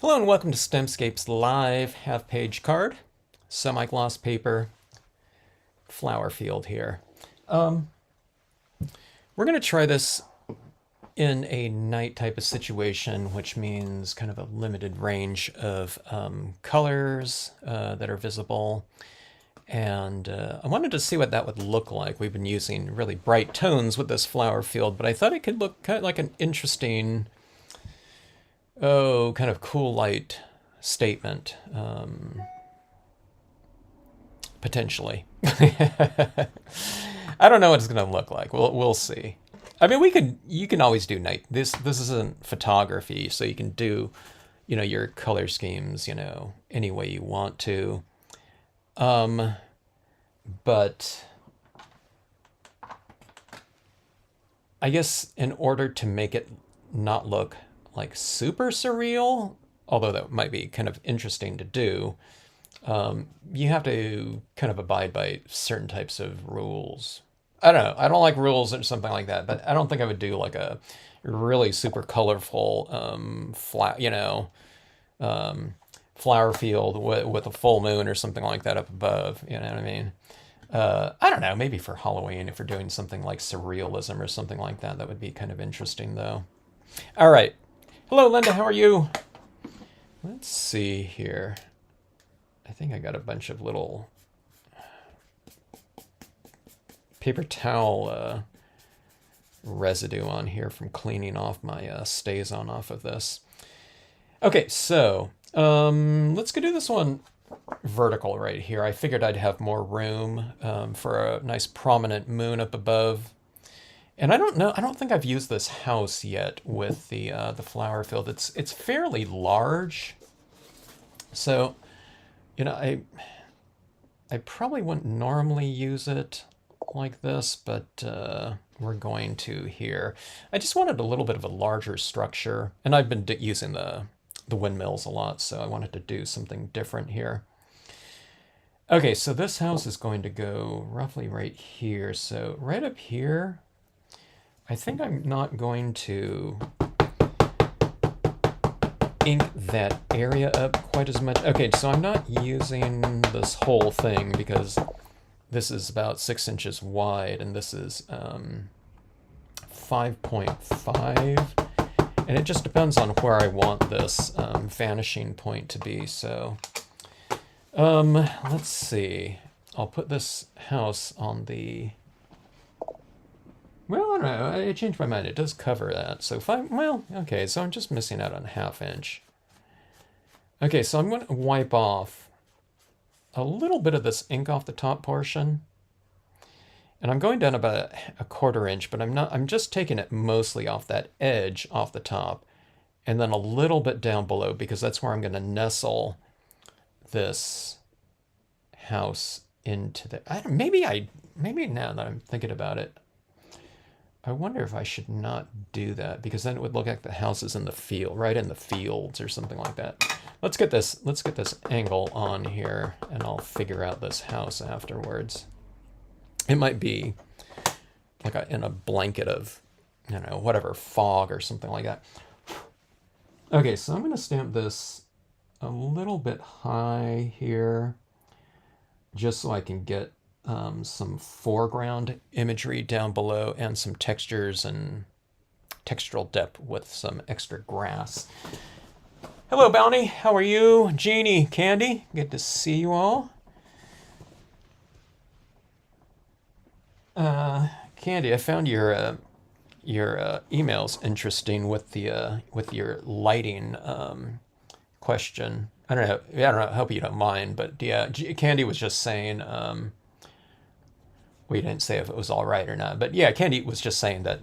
Hello and welcome to Stampscapes Live half-page card, semi-gloss paper, flower field here. We're going to try this in a night type of situation, which means kind of a limited range of colors that are visible. And I wanted to see what that would look like. We've been using really bright tones with this flower field, but I thought it could look kind of like an interesting, kind of cool light statement, potentially. I don't know what it's going to look like. We'll see. I mean, you can always do night. This isn't photography, so you can do, your color schemes, any way you want to. But I guess in order to make it not look like super surreal, although that might be kind of interesting to do, you have to kind of abide by certain types of rules. I don't know. I don't like rules or something like that, but I don't think I would do like a really super colorful, flower field with a full moon or something like that up above. You know what I mean? I don't know. Maybe for Halloween, if we're doing something like surrealism or something like that, that would be kind of interesting, though. All right. Hello, Linda. How are you? Let's see here. I think I got a bunch of little paper towel residue on here from cleaning off my StazOn off of this. Okay, so let's go do this one vertical right here. I figured I'd have more room for a nice prominent moon up above. And I don't know, I don't think I've used this house yet with the flower field. It's fairly large. So, I probably wouldn't normally use it like this, but we're going to here. I just wanted a little bit of a larger structure, and I've been using the windmills a lot, so I wanted to do something different here. Okay, so this house is going to go roughly right here. So right up here, I think I'm not going to ink that area up quite as much. Okay, so I'm not using this whole thing because this is about 6 inches wide and this is 5.5. And it just depends on where I want this vanishing point to be. So let's see. I'll put this house on the... Well, I don't know. I changed my mind. It does cover that. So okay, so I'm just missing out on 1/2 inch. Okay, so I'm going to wipe off a little bit of this ink off the top portion. And I'm going down about a 1/4 inch, but I'm just taking it mostly off that edge off the top and then a little bit down below because that's where I'm going to nestle this house into the... maybe now that I'm thinking about it, I wonder if I should not do that because then it would look like the house is in the field, right in the fields or something like that. Let's get this angle on here and I'll figure out this house afterwards. It might be like in a blanket of, whatever, fog or something like that. Okay, so I'm going to stamp this a little bit high here just so I can get some foreground imagery down below and some textures and textural depth with some extra grass. Hello, Bounty. How are you? Jeannie, Candy, good to see you all. Candy, I found your emails interesting with your lighting question. I don't know. I hope you don't mind, but yeah, Candy was just saying. We didn't say if it was all right or not, but yeah, Candy was just saying that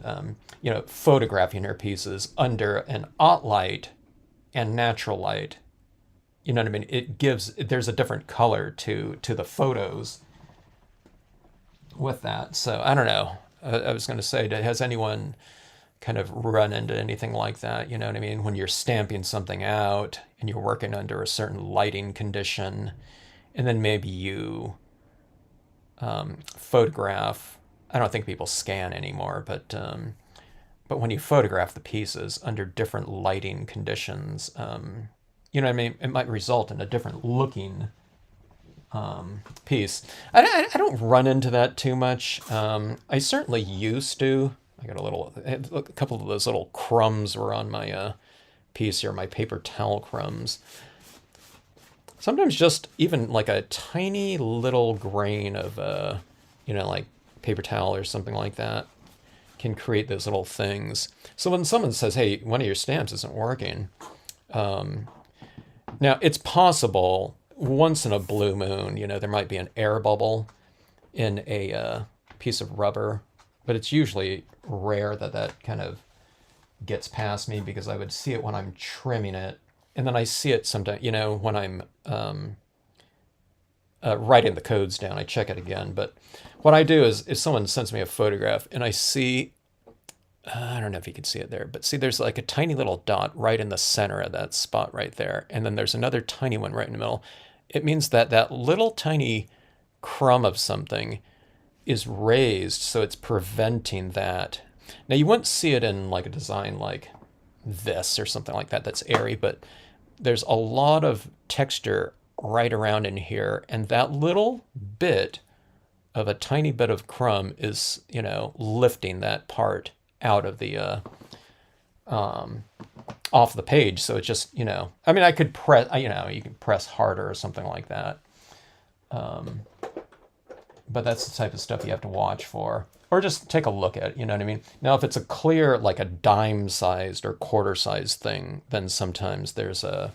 photographing her pieces under an aught light and natural light, you know what I mean? There's a different color to the photos with that. So I don't know. I was going to say, has anyone kind of run into anything like that? You know what I mean? When you're stamping something out and you're working under a certain lighting condition, and then maybe you photograph. I don't think people scan anymore, but when you photograph the pieces under different lighting conditions, you know what I mean? It might result in a different looking piece. I don't run into that too much. I certainly used to. I got a couple of those little crumbs were on my piece here, my paper towel crumbs. Sometimes just even like a tiny little grain of, like paper towel or something like that can create those little things. So when someone says, hey, one of your stamps isn't working, now it's possible once in a blue moon, there might be an air bubble in a piece of rubber, but it's usually rare that that kind of gets past me because I would see it when I'm trimming it. And then I see it sometimes, when I'm writing the codes down, I check it again. But what I do is if someone sends me a photograph and I see, I don't know if you can see it there, but see there's like a tiny little dot right in the center of that spot right there. And then there's another tiny one right in the middle. It means that that little tiny crumb of something is raised, so it's preventing that. Now you wouldn't see it in like a design like this or something like that that's airy, but there's a lot of texture right around in here, and that little bit of a tiny bit of crumb is, lifting that part out of the off the page. So it's just, I mean, I could press, you can press harder or something like that. But that's the type of stuff you have to watch for, or just take a look at, you know what I mean? Now, if it's a clear, like a dime sized or quarter sized thing, then sometimes there's a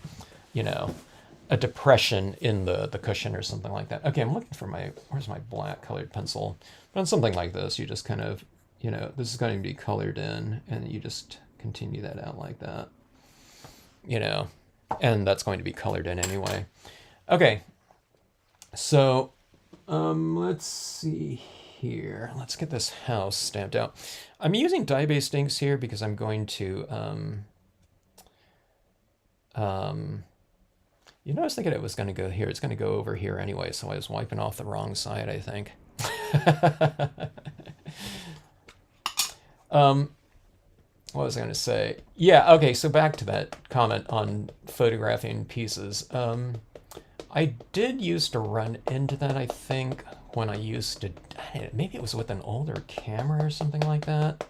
depression in the cushion or something like that. Okay, I'm looking for where's my black colored pencil? But on something like this, you just kind of, this is going to be colored in, and you just continue that out like that, and that's going to be colored in anyway. Okay, so let's see here. Let's get this house stamped out. I'm using dye-based inks here because I'm going to, I was thinking it was going to go here. It's going to go over here anyway, so I was wiping off the wrong side, I think. What was I going to say? Yeah, okay, so back to that comment on photographing pieces. I did used to run into that, I think, when I used to, maybe it was with an older camera or something like that.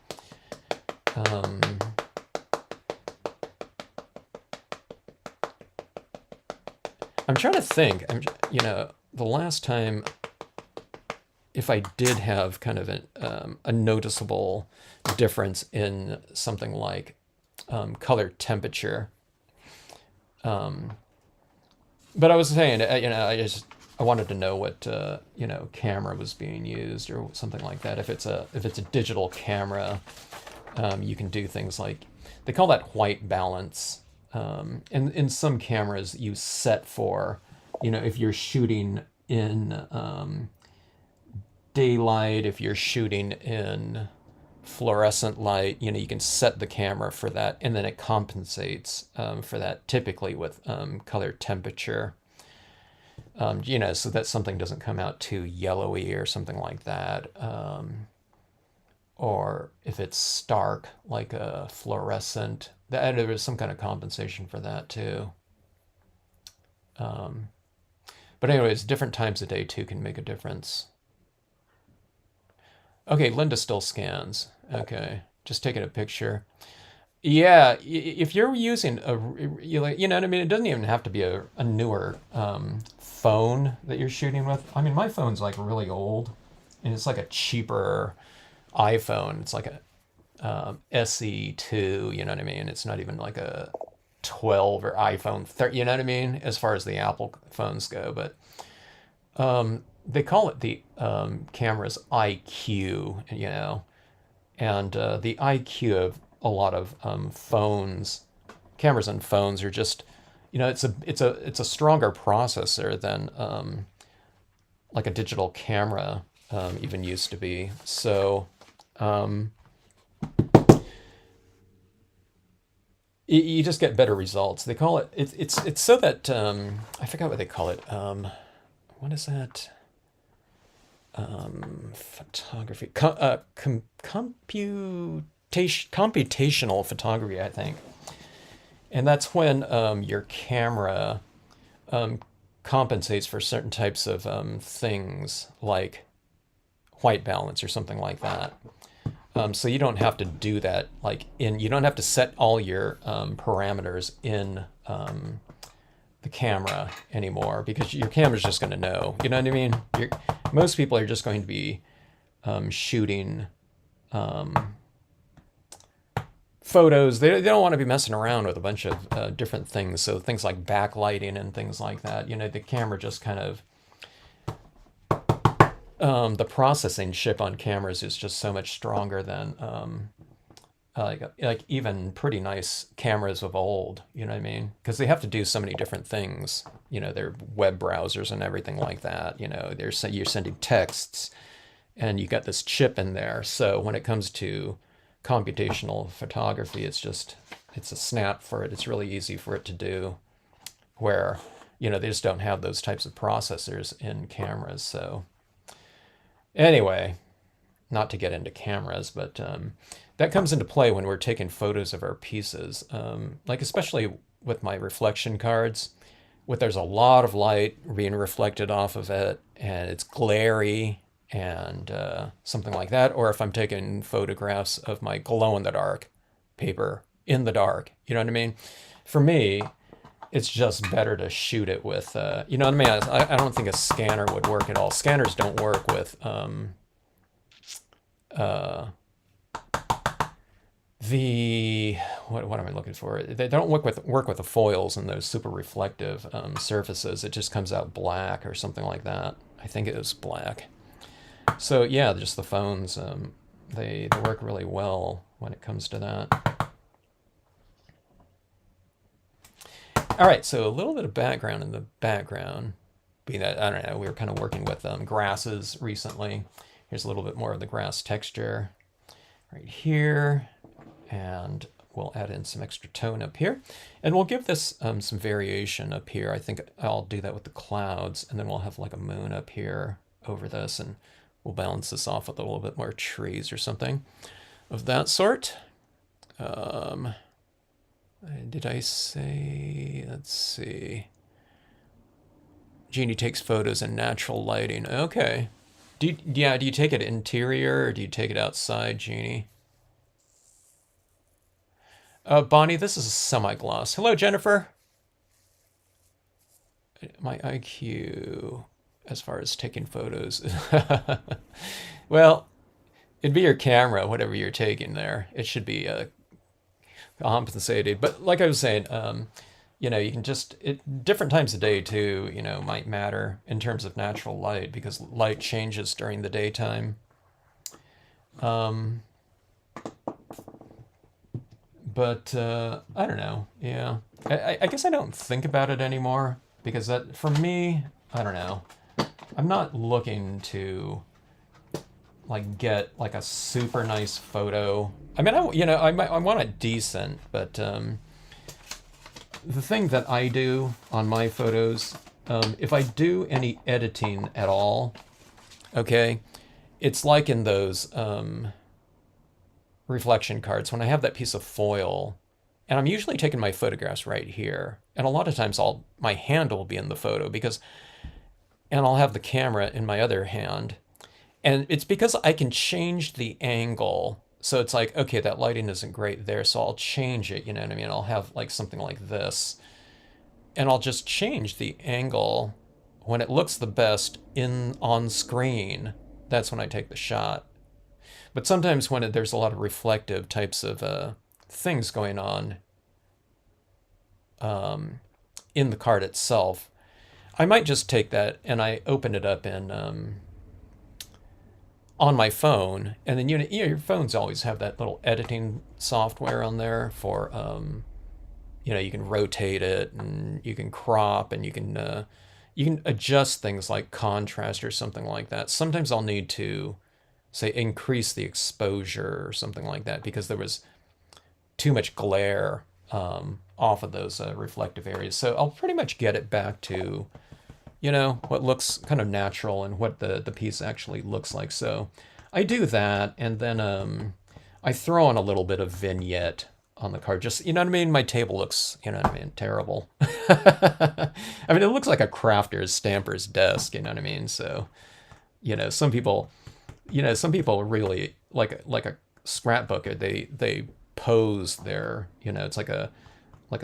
I'm trying to think, the last time, if I did have kind of a noticeable difference in something like color temperature. But I was saying, I wanted to know what camera was being used or something like that. If it's a digital camera, you can do things like, they call that white balance. And in some cameras you set for, if you're shooting in daylight, if you're shooting in fluorescent light, you can set the camera for that, and then it compensates for that, typically with color temperature, so that something doesn't come out too yellowy or something like that, or if it's stark like a fluorescent, there is some kind of compensation for that too. But anyways, different times of day too can make a difference. Okay, Linda still scans. Okay, just taking a picture. Yeah, if you're using you know what I mean? It doesn't even have to be a newer phone that you're shooting with. I mean, my phone's like really old, and it's like a cheaper iPhone. It's like a SE2, you know what I mean? It's not even like a 12 or iPhone 30, you know what I mean? As far as the Apple phones go, but they call it the camera's IQ, and the IQ of a lot of cameras and phones are just, it's a stronger processor than like a digital camera even used to be. So you just get better results. They call it, it's so that I forgot what they call it. What is that? Photography, computational photography, I think. And that's when your camera um, compensates for certain types of things like white balance or something like that. So you don't have to do that you don't have to set all your parameters in the camera anymore because your camera's just going to know. You know what I mean? Most people are just going to be shooting photos. They don't want to be messing around with a bunch of different things. So things like backlighting and things like that. The camera just kind of the processing chip on cameras is just so much stronger than like even pretty nice cameras of old. You know what I mean? Because they have to do so many different things. Their web browsers and everything like that. You're sending texts, and you got this chip in there. So when it comes to computational photography, it's a snap for it. It's really easy for it to do. Where they just don't have those types of processors in cameras. So anyway, not to get into cameras, but that comes into play when we're taking photos of our pieces. Like especially with my reflection cards, there's a lot of light being reflected off of it, and it's glary and something like that. Or if I'm taking photographs of my glow-in-the-dark paper in the dark, you know what I mean? For me, it's just better to shoot it with, you know what I mean? I don't think a scanner would work at all. Scanners don't work with what am I looking for? They don't work with the foils and those super reflective surfaces. It just comes out black or something like that. I think it was black. So yeah, just the phones, they work really well when it comes to that. All right, so a little bit of background in the background. Being that, I don't know, we were kind of working with grasses recently. Here's a little bit more of the grass texture right here. And we'll add in some extra tone up here. And we'll give this some variation up here. I think I'll do that with the clouds. And then we'll have like a moon up here over this. And we'll balance this off with a little bit more trees or something of that sort. Did I say, let's see. Jeannie takes photos in natural lighting. Okay. Do you take it interior or do you take it outside, Jeannie? Bonnie, this is a semi-gloss. Hello, Jennifer. My IQ, as far as taking photos. Well, it'd be your camera, whatever you're taking there. It should be compensated. But like I was saying, you can different times of day too, might matter in terms of natural light because light changes during the daytime. But I don't know. Yeah, I guess I don't think about it anymore because that for me, I don't know. I'm not looking to get like a super nice photo. I mean, I want it decent, but the thing that I do on my photos, if I do any editing at all, okay, it's like in those reflection cards when I have that piece of foil, and I'm usually taking my photographs right here, and a lot of times my hand will be in the photo and I'll have the camera in my other hand, and it's because I can change the angle. So it's like, okay, that lighting isn't great there, so I'll change it, you know what I mean? I'll have like something like this, and I'll just change the angle when it looks the best on screen. That's when I take the shot. But sometimes when there's a lot of reflective types of things going on in the card itself, I might just take that and I open it up in on my phone, and then your phones always have that little editing software on there for you can rotate it and you can crop and you can adjust things like contrast or something like that. Sometimes I'll need to say increase the exposure or something like that because there was too much glare off of those reflective areas. So I'll pretty much get it back to what looks kind of natural and what the piece actually looks like. So I do that, and then I throw on a little bit of vignette on the card. Just, you know what I mean? My table looks, you know what I mean, terrible. I mean, it looks like a crafter's stamper's desk, you know what I mean? So, you know, some people really like a scrapbooker. They pose their, you know, it's like a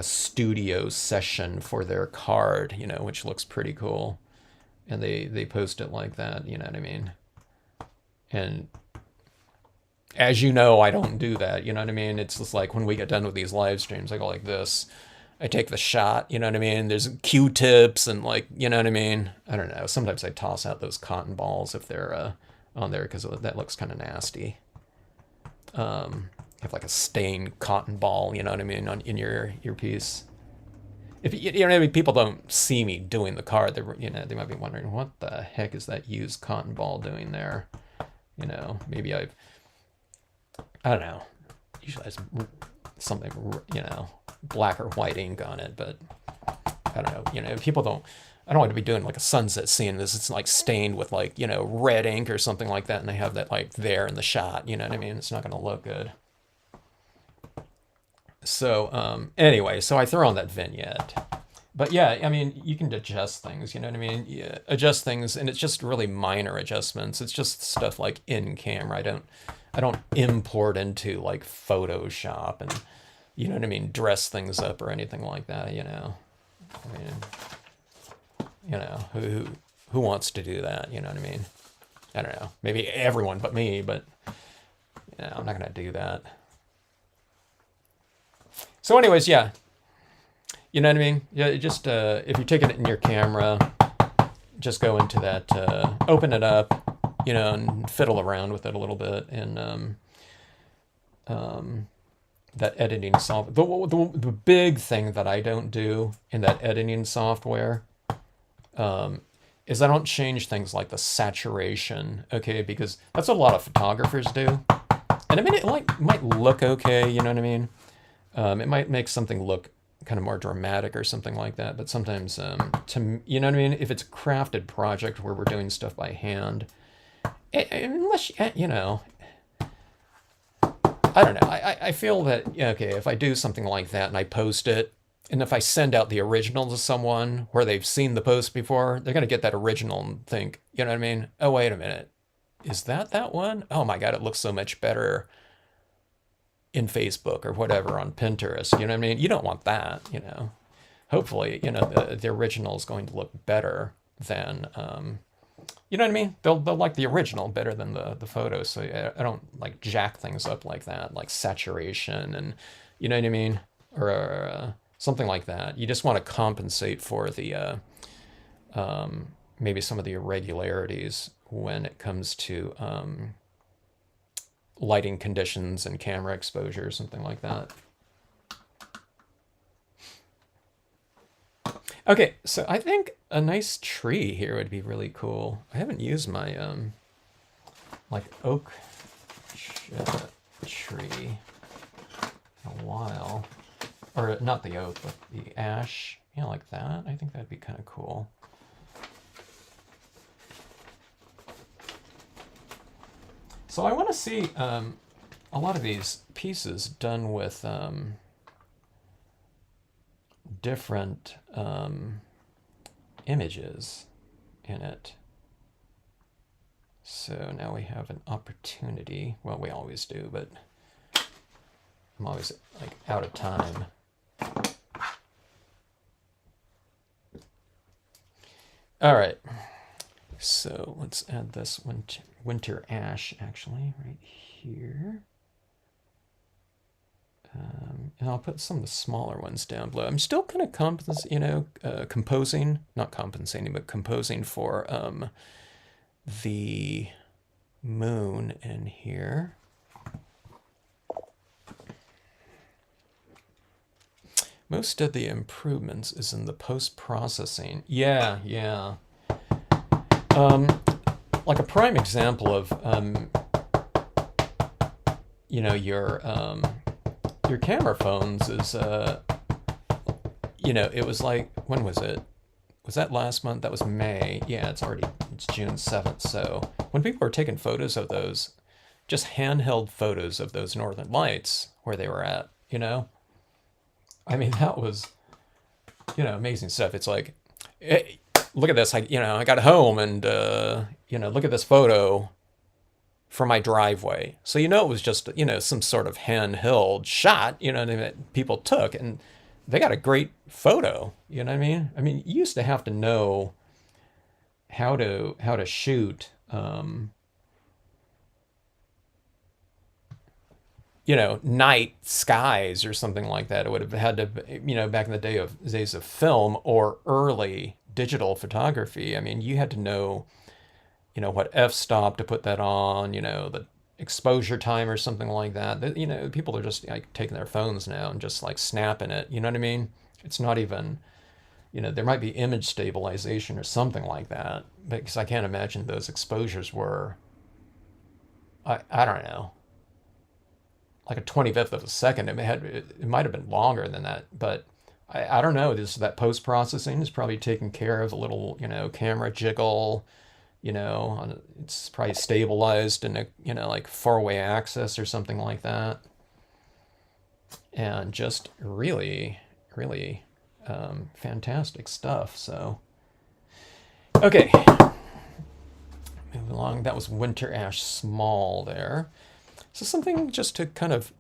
studio session for their card, you know, which looks pretty cool. And they post it like that, you know what I mean? And as you know, I don't do that, you know what I mean? It's just like when we get done with these live streams, I go like this. I take the shot, you know what I mean? There's Q-tips and like, you know what I mean? I don't know. Sometimes I toss out those cotton balls if they're on there because that looks kind of nasty. Have like a stained cotton ball, you know what I mean, in your earpiece. If you know what I mean, people don't see me doing the card, they might be wondering what the heck is that used cotton ball doing there. You know, maybe I don't know. Usually has something, you know, black or white ink on it, but I don't know. You know, people don't. I don't want to be doing like a sunset scene. It's like stained with like, you know, red ink or something like that, and they have that like there in the shot. You know what I mean? It's not going to look good. So anyway, so I throw on that vignette. But yeah, I mean, you can adjust things, you know what I mean? Yeah, adjust things, and it's just really minor adjustments. It's just stuff like in camera. I don't import into like Photoshop and, you know what I mean, dress things up or anything like that, you know. I mean, you know, who wants to do that, you know what I mean? I don't know. Maybe everyone but me, but you know, I'm not going to do that. So anyways, yeah. You know what I mean? Yeah, just if you're taking it in your camera, just go into that, open it up, you know, and fiddle around with it a little bit. And that editing software, the big thing that I don't do in that editing software is I don't change things like the saturation, okay? Because that's what a lot of photographers do. And I mean, it might look okay, you know what I mean? It might make something look kind of more dramatic or something like that, but sometimes you know what I mean, if it's a crafted project where we're doing stuff by hand, unless you know, I don't know, I feel that, yeah, okay, if I do something like that and I post it, and if I send out the original to someone where they've seen the post before, they're going to get that original and think, you know what I mean, oh wait a minute, is that one? Oh my god, it looks so much better in Facebook or whatever, on Pinterest, you know what I mean? You don't want that, you know. Hopefully, you know, the original is going to look better than, you know what I mean? They'll like the original better than the photos. So I don't like jack things up like that, like saturation and, you know what I mean? Or something like that. You just want to compensate for the, maybe some of the irregularities when it comes to, lighting conditions and camera exposure, something like that. Okay, so I think a nice tree here would be really cool. I haven't used my like oak tree in a while, or not the oak, but the ash, you know, like that. I think that'd be kind of cool. So I want to see a lot of these pieces done with different images in it. So now we have an opportunity. Well, we always do, but I'm always like out of time. All right. So let's add this winter ash, actually, right here. And I'll put some of the smaller ones down below. I'm still kind of composing, not compensating, but composing for the moon in here. Most of the improvements is in the post-processing. Yeah. Like a prime example of, you know, your camera phones is, you know, it was like, when was it? Was that last month? That was May. Yeah, it's June 7th. So when people were taking photos of those, just handheld photos of those northern lights where they were at, you know? I mean, that was, amazing stuff. It's like, hey, look at this. I got home and, look at this photo from my driveway. So, it was just, some sort of handheld shot, that people took. And they got a great photo. You know what I mean? I mean, you used to have to know how to shoot, night skies or something like that. It would have had to, back in the days of film or early digital photography. I mean, you had to know, what f-stop to put that on, the exposure time or something like that. People are just like taking their phones now and just like snapping it. You know what I mean? It's not even, there might be image stabilization or something like that, because I can't imagine those exposures were, I don't know, like a 25th of a second. It might have been longer than that, but I don't know. That post processing is probably taking care of a little, camera jiggle. It's probably stabilized in a, like 4-way access or something like that, and just really, really fantastic stuff. So, okay, moving along. That was Winter Ash Small there. So something just to kind of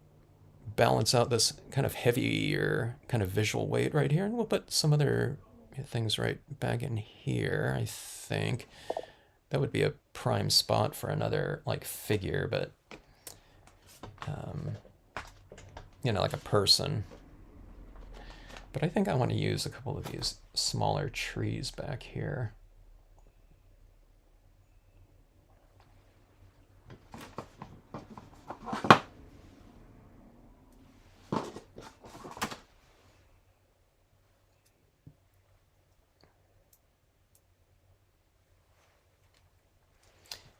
balance out this kind of heavier kind of visual weight right here, and we'll put some other things right back in here. I think that would be a prime spot for another like figure, but like a person. But I think I want to use a couple of these smaller trees back here.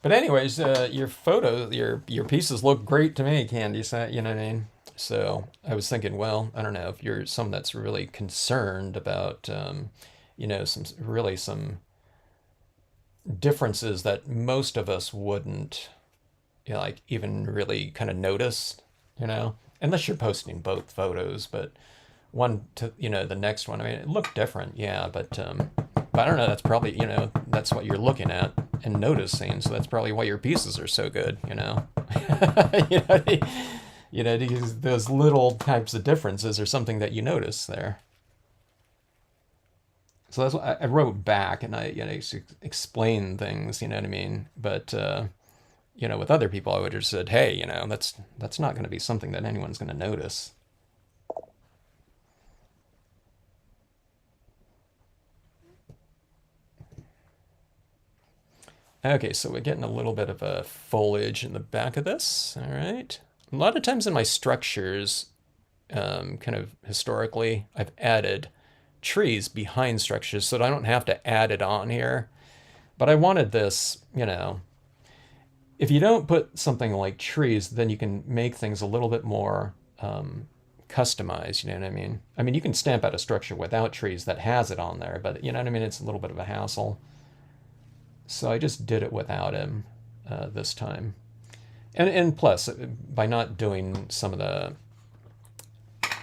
But anyways, your photos, your pieces look great to me, Candy. So, you know what I mean? So I was thinking, well, I don't know if you're someone that's really concerned about, some differences that most of us wouldn't, like even really kind of notice, unless you're posting both photos. But one to the next one, I mean, it looked different, yeah, but I don't know. That's probably that's what you're looking at and noticing. So that's probably why your pieces are so good. Those little types of differences are something that you notice there. So that's what I wrote back, and I explain things. You know what I mean? But with other people, I would have said, hey, that's not going to be something that anyone's going to notice. Okay, so we're getting a little bit of a foliage in the back of this. All right. A lot of times in my structures, kind of historically, I've added trees behind structures so that I don't have to add it on here. But I wanted this, if you don't put something like trees, then you can make things a little bit more customized, you know what I mean? I mean, you can stamp out a structure without trees that has it on there, but you know what I mean? It's a little bit of a hassle. So I just did it without him this time. And plus, by not doing some of the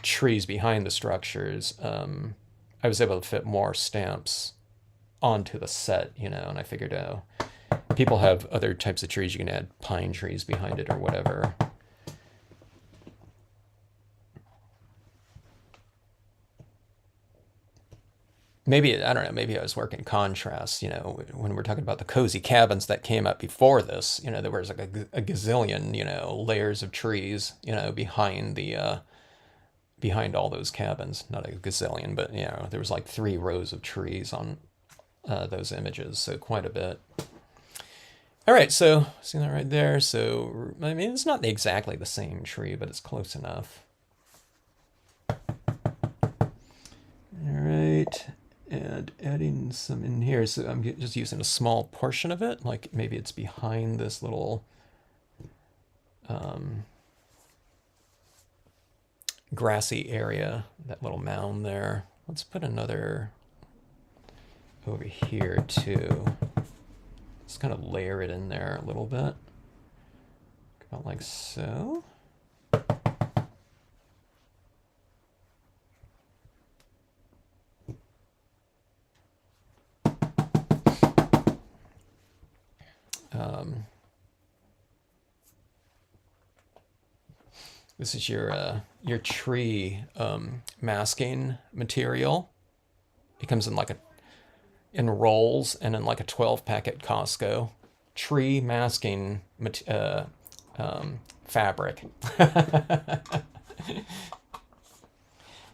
trees behind the structures, I was able to fit more stamps onto the set, and I figured people have other types of trees. You can add pine trees behind it or whatever. Maybe, I don't know, maybe I was working contrast, when we're talking about the cozy cabins that came up before this, there was like a gazillion, layers of trees, behind all those cabins. Not a gazillion, but, there was like 3 rows of trees on those images, so quite a bit. All right, so see that right there? So, I mean, it's not exactly the same tree, but it's close enough. All right. And adding some in here. So I'm just using a small portion of it, like maybe it's behind this little grassy area, that little mound there. Let's put another over here too. Just kind of layer it in there a little bit. About like so. This is your tree masking material. It comes in like in rolls and in like a 12 pack at Costco. Tree masking fabric.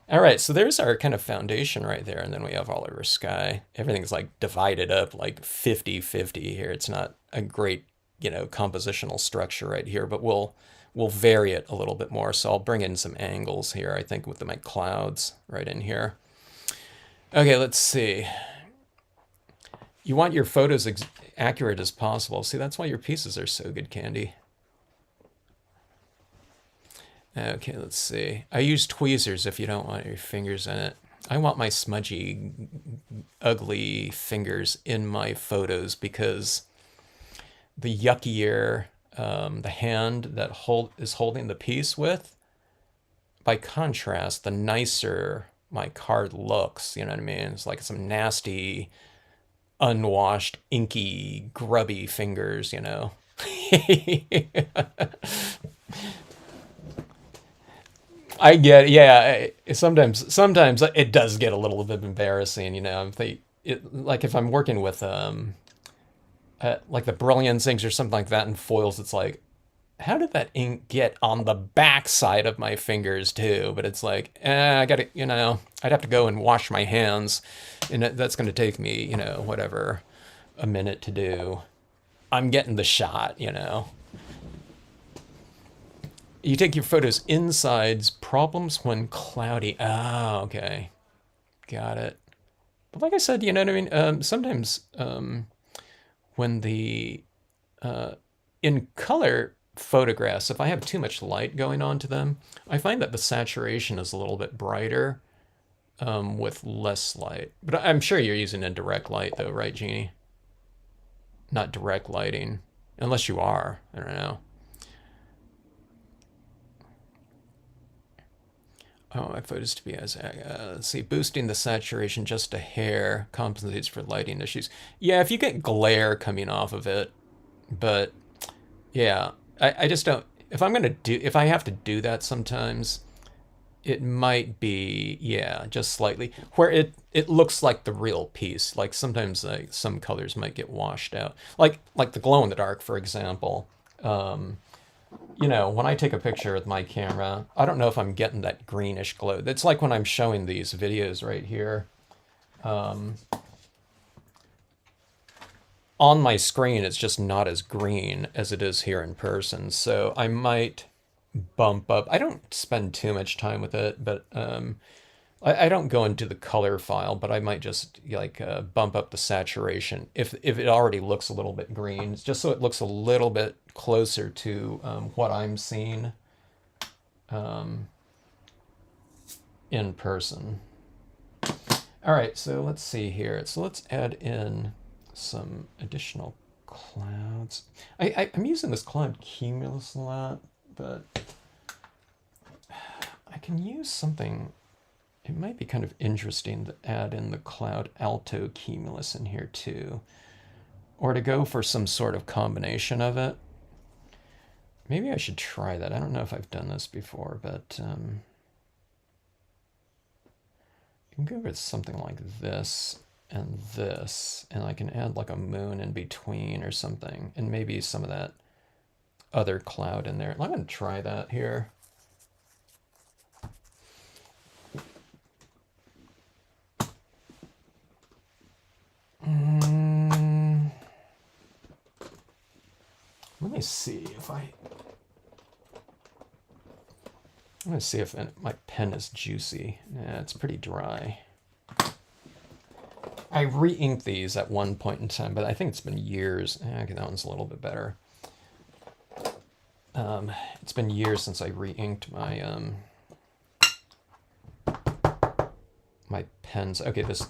All right, so there's our kind of foundation right there, and then we have all of our sky. Everything's like divided up like 50-50 here. It's not a great, compositional structure right here, but we'll vary it a little bit more. So I'll bring in some angles here, I think, with my clouds right in here. Okay, let's see. You want your photos accurate as possible. See, that's why your pieces are so good, Candy. Okay, let's see. I use tweezers if you don't want your fingers in it. I want my smudgy, ugly fingers in my photos because the yuckier the hand that is holding the piece with, by contrast, the nicer my card looks. You know what I mean? It's like some nasty, unwashed, inky, grubby fingers, I get, yeah. Sometimes it does get a little bit embarrassing, like if I'm working with like the Brilliance inks or something like that in foils, it's like, how did that ink get on the back side of my fingers too? But it's like, I gotta, I'd have to go and wash my hands, and that's gonna take me, whatever, a minute to do. I'm getting the shot, You take your photos insides, problems when cloudy. Ah, okay. Got it. But like I said, you know what I mean? Sometimes when in color photographs, if I have too much light going on to them, I find that the saturation is a little bit brighter with less light. But I'm sure you're using indirect light though, right, Jeannie? Not direct lighting. Unless you are. I don't know. Oh, my photos to be as, let's see, boosting the saturation just a hair compensates for lighting issues. Yeah, if you get glare coming off of it, but yeah, I just don't, if I have to do that sometimes, it might be, yeah, just slightly, where it looks like the real piece. Like sometimes some colors might get washed out. Like the glow in the dark, for example. When I take a picture with my camera, I don't know if I'm getting that greenish glow. It's like when I'm showing these videos right here. On my screen, it's just not as green as it is here in person. So I might bump up. I don't spend too much time with it, but I don't go into the color file, but I might just like bump up the saturation if it already looks a little bit green, just so it looks a little bit closer to what I'm seeing in person. All right, so let's see here. So let's add in some additional clouds. I'm using this cloud cumulus a lot, but I can use something. It might be kind of interesting to add in the cloud alto cumulus in here too, or to go for some sort of combination of it. Maybe I should try that. I don't know if I've done this before, but you can go with something like this, and I can add like a moon in between or something, and maybe some of that other cloud in there. I'm going to try that here. Let me see if I'm going to see if my pen is juicy. Nah, it's pretty dry. I re-inked these at one point in time, but I think it's been years. Okay, that one's a little bit better. It's been years since I re-inked my my pens. Okay, this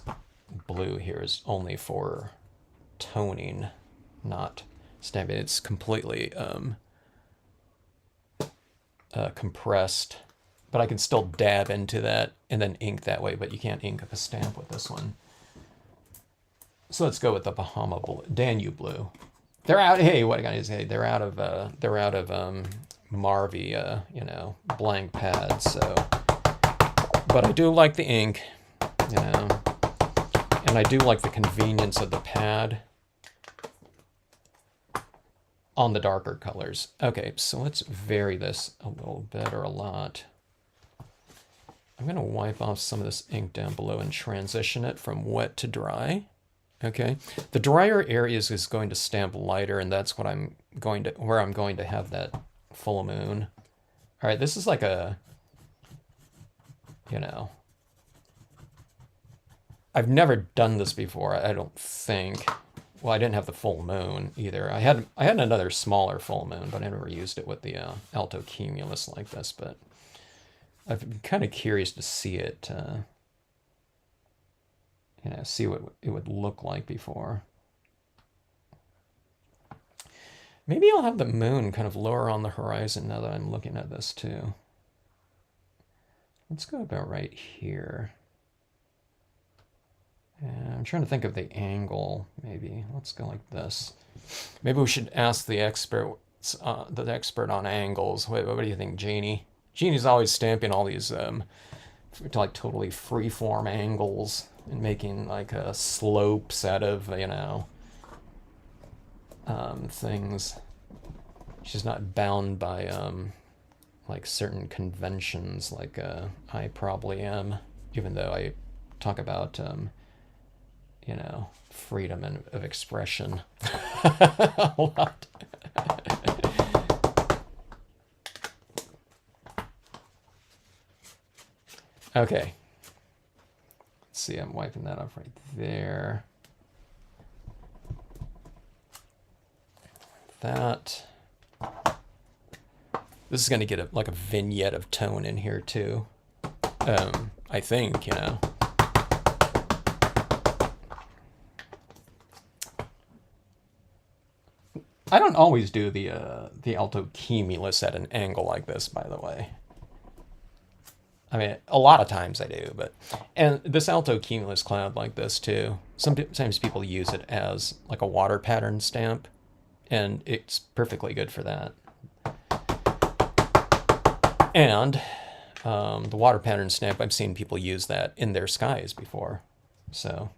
blue here is only for toning, not stamping. It's completely compressed, but I can still dab into that and then ink that way, but you can't ink up a stamp with this one. So let's go with the Bahama blue, Danube blue. They're out. Hey, what I gotta say? They're out of Marvy, you know, blank pad. So, but I do like the ink, you know, and I do like the convenience of the pad on the darker colors. Okay, so let's vary this a little bit or a lot. I'm going to wipe off some of this ink down below and transition it from wet to dry. Okay, the drier areas is going to stamp lighter, and that's what where I'm going to have that full moon. All right, this is like a, you know, I've never done this before, I don't think. Well, I didn't have the full moon either. I had another smaller full moon, but I never used it with the alto cumulus like this. But I've been kind of curious to see it, you know, see what it would look like before. Maybe I'll have the moon kind of lower on the horizon now that I'm looking at this too. Let's go about right here. And I'm trying to think of the angle, maybe. Let's go like this. Maybe we should ask the expert on angles. Wait, what do you think, Jeannie? Jeannie's always stamping all these like totally freeform angles and making like slopes out of, you know, things. She's not bound by like certain conventions like I probably am, even though I talk about you know, freedom of expression a lot. Okay. Let's see, I'm wiping that off right there. That. This is going to get like a vignette of tone in here too. I think, you know. I don't always do the alto cumulus at an angle like this, by the way. I mean, a lot of times I do, and this alto cumulus cloud like this too. Sometimes people use it as like a water pattern stamp, and it's perfectly good for that. And the water pattern stamp, I've seen people use that in their skies before. So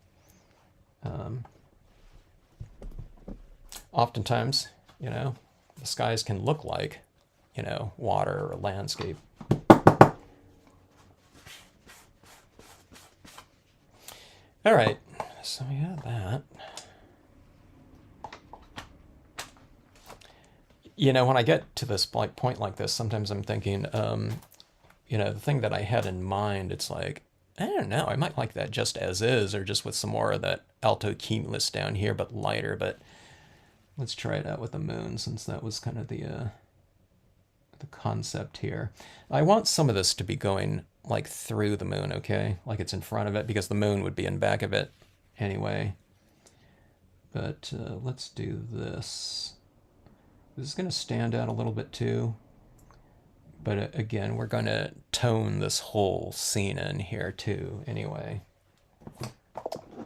oftentimes, you know, the skies can look like, you know, water or landscape. All right, so we have that. You know, when I get to this point like this, sometimes I'm thinking, you know, the thing that I had in mind, it's like, I don't know, I might like that just as is, or just with some more of that alto cumulus down here, but lighter. But let's try it out with the moon, since that was kind of the concept here. I want some of this to be going like through the moon, okay? Like it's in front of it, because the moon would be in back of it anyway. But let's do this. This is going to stand out a little bit too. But again, we're going to tone this whole scene in here too anyway.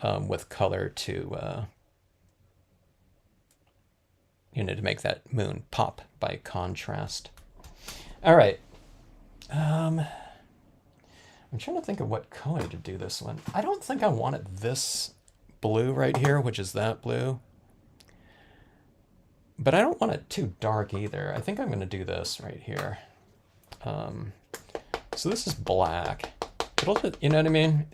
With color to, you know, to make that moon pop by contrast. All right. I'm trying to think of what color to do this one. I don't think I wanted this blue right here, which is that blue. But I don't want it too dark either. I think I'm going to do this right here. So this is black. You know what I mean?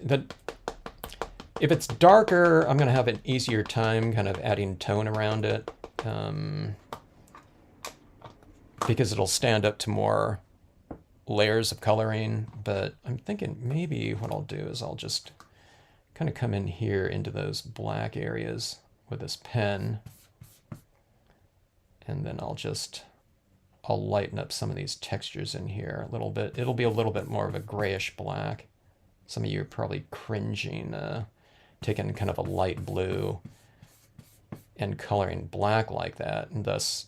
If it's darker, I'm going to have an easier time kind of adding tone around it. Because it'll stand up to more layers of coloring. But I'm thinking maybe what I'll do is I'll just kind of come in here into those black areas with this pen. And then I'll lighten up some of these textures in here a little bit. It'll be a little bit more of a grayish black. Some of you are probably cringing, taking kind of a light blue and coloring black like that, and thus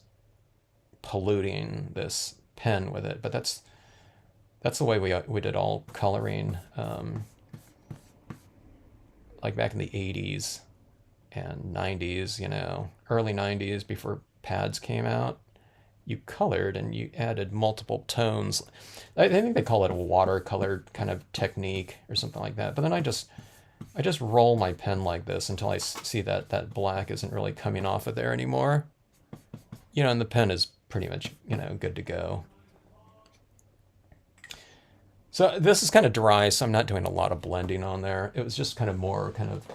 polluting this pen with it. But that's the way we did all coloring, like back in the 80s and 90s, you know, early 90s before pads came out. you colored and you added multiple tones. I think they call it a watercolor kind of technique or something like that. But then I just roll my pen like this until I see that that black isn't really coming off of there anymore. You know, and the pen is pretty much, you know, good to go. So this is kind of dry, so I'm not doing a lot of blending on there. It was just kind of more kind of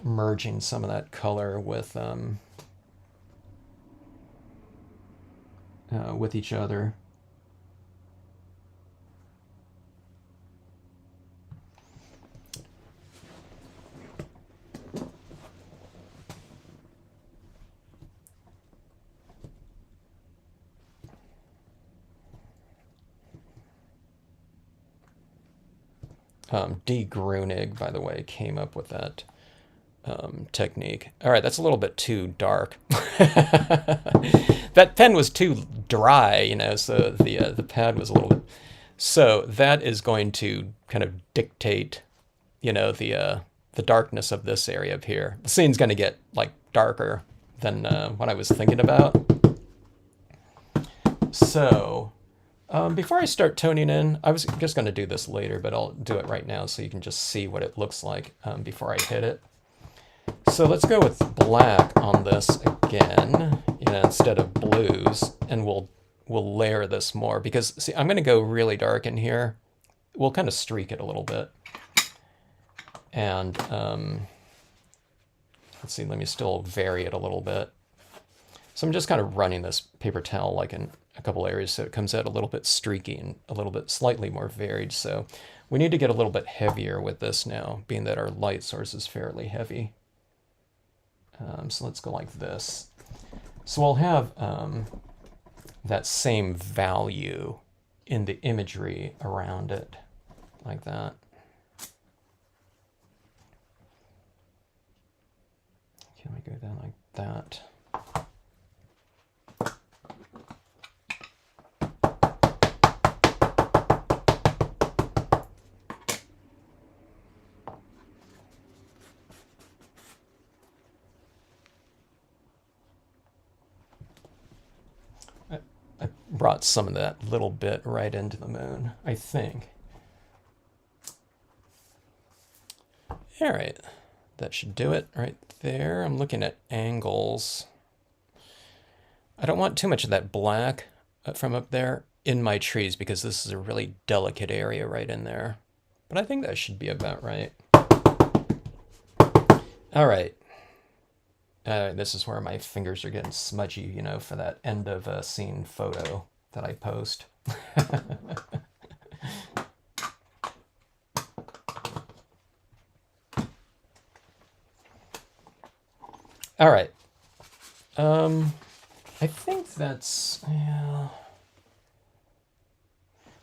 merging some of that color with each other. D. Grunig, by the way, came up with that technique. All right, that's a little bit too dark. That pen was too dry, you know, so the pad was a little bit. So that is going to kind of dictate, you know, the darkness of this area up here. The scene's going to get like darker than what I was thinking about. So before I start toning in, I was just going to do this later, but I'll do it right now so you can just see what it looks like before I hit it. So let's go with black on this again, you know, instead of blues, and we'll layer this more because see, I'm going to go really dark in here. We'll kind of streak it a little bit, and let's see, let me still vary it a little bit. So I'm just kind of running this paper towel like in a couple areas so it comes out a little bit streaky and a little bit slightly more varied. So we need to get a little bit heavier with this now, being that our light source is fairly heavy. So let's go like this. So we'll have that same value in the imagery around it, like that. Okay, let me go down like that. Brought some of that little bit right into the moon, I think. All right, that should do it right there. I'm looking at angles. I don't want too much of that black from up there in my trees because this is a really delicate area right in there. But I think that should be about right. All right. This is where my fingers are getting smudgy, you know, for that end of a scene photo that I post. All right. I think that's, yeah.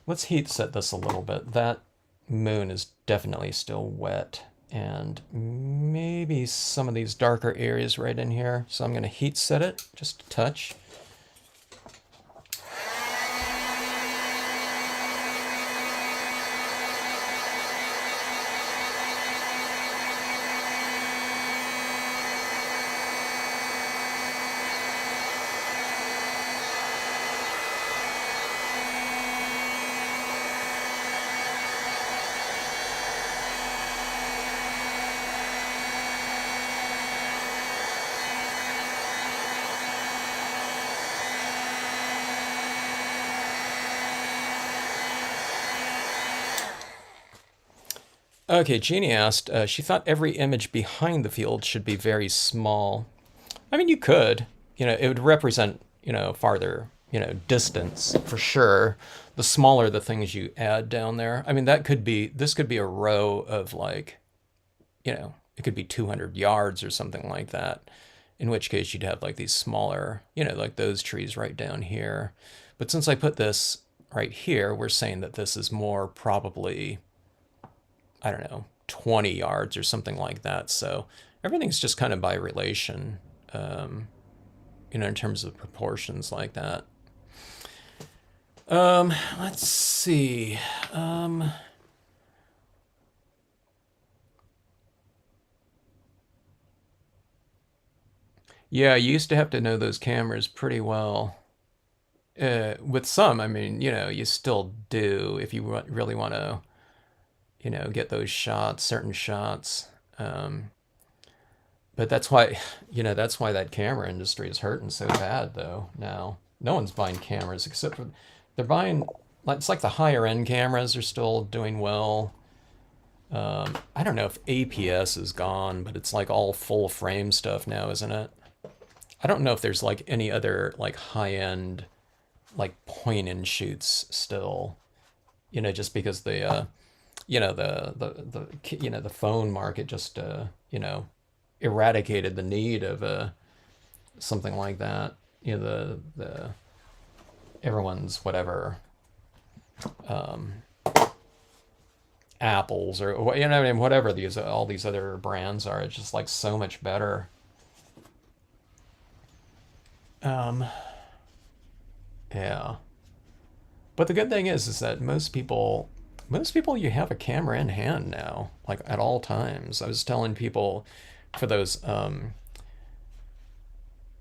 Let's heat set this a little bit. That moon is definitely still wet. And maybe some of these darker areas right in here. So I'm going to heat set it just a touch. Okay, Jeannie asked, she thought every image behind the field should be very small. I mean, you could, you know, it would represent, you know, farther, you know, distance for sure. The smaller the things you add down there. I mean, that could be, this could be a row of like, you know, it could be 200 yards or something like that. In which case you'd have like these smaller, you know, like those trees right down here. But since I put this right here, we're saying that this is more probably, I don't know, 20 yards or something like that. So everything's just kind of by relation, you know, in terms of proportions like that. Let's see. Yeah, you used to have to know those cameras pretty well. with some, I mean, you still do if you really want to, get those shots, certain shots. But that's why, that's why that camera industry is hurting so bad, though. Now, no one's buying cameras except for they're buying. It's like the higher end cameras are still doing well. I don't know if APS is gone, but it's like all full frame stuff now, isn't it? I don't know if there's like any other like high end like point and shoots still. Just because the the phone market just eradicated the need of something like that. The everyone's whatever Apples or I mean, whatever these all these other brands are. It's just like so much better. Yeah. But the good thing is that most people you have a camera in hand now, like at all times. I was telling people for those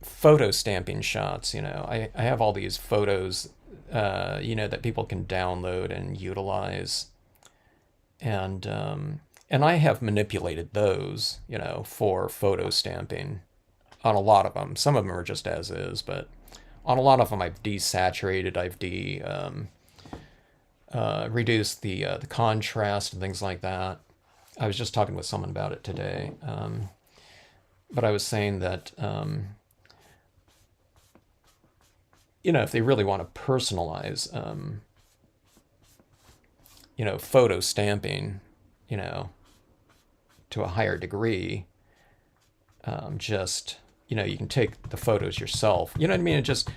photo stamping shots, I have all these photos, that people can download and utilize, and I have manipulated those, for photo stamping on a lot of them. Some of them are just as is, but on a lot of them I've desaturated, I've reduced the contrast and things like that. I was just talking with someone about it today, but I was saying that if they really want to personalize photo stamping, to a higher degree, just you can take the photos yourself. You know what I mean? It just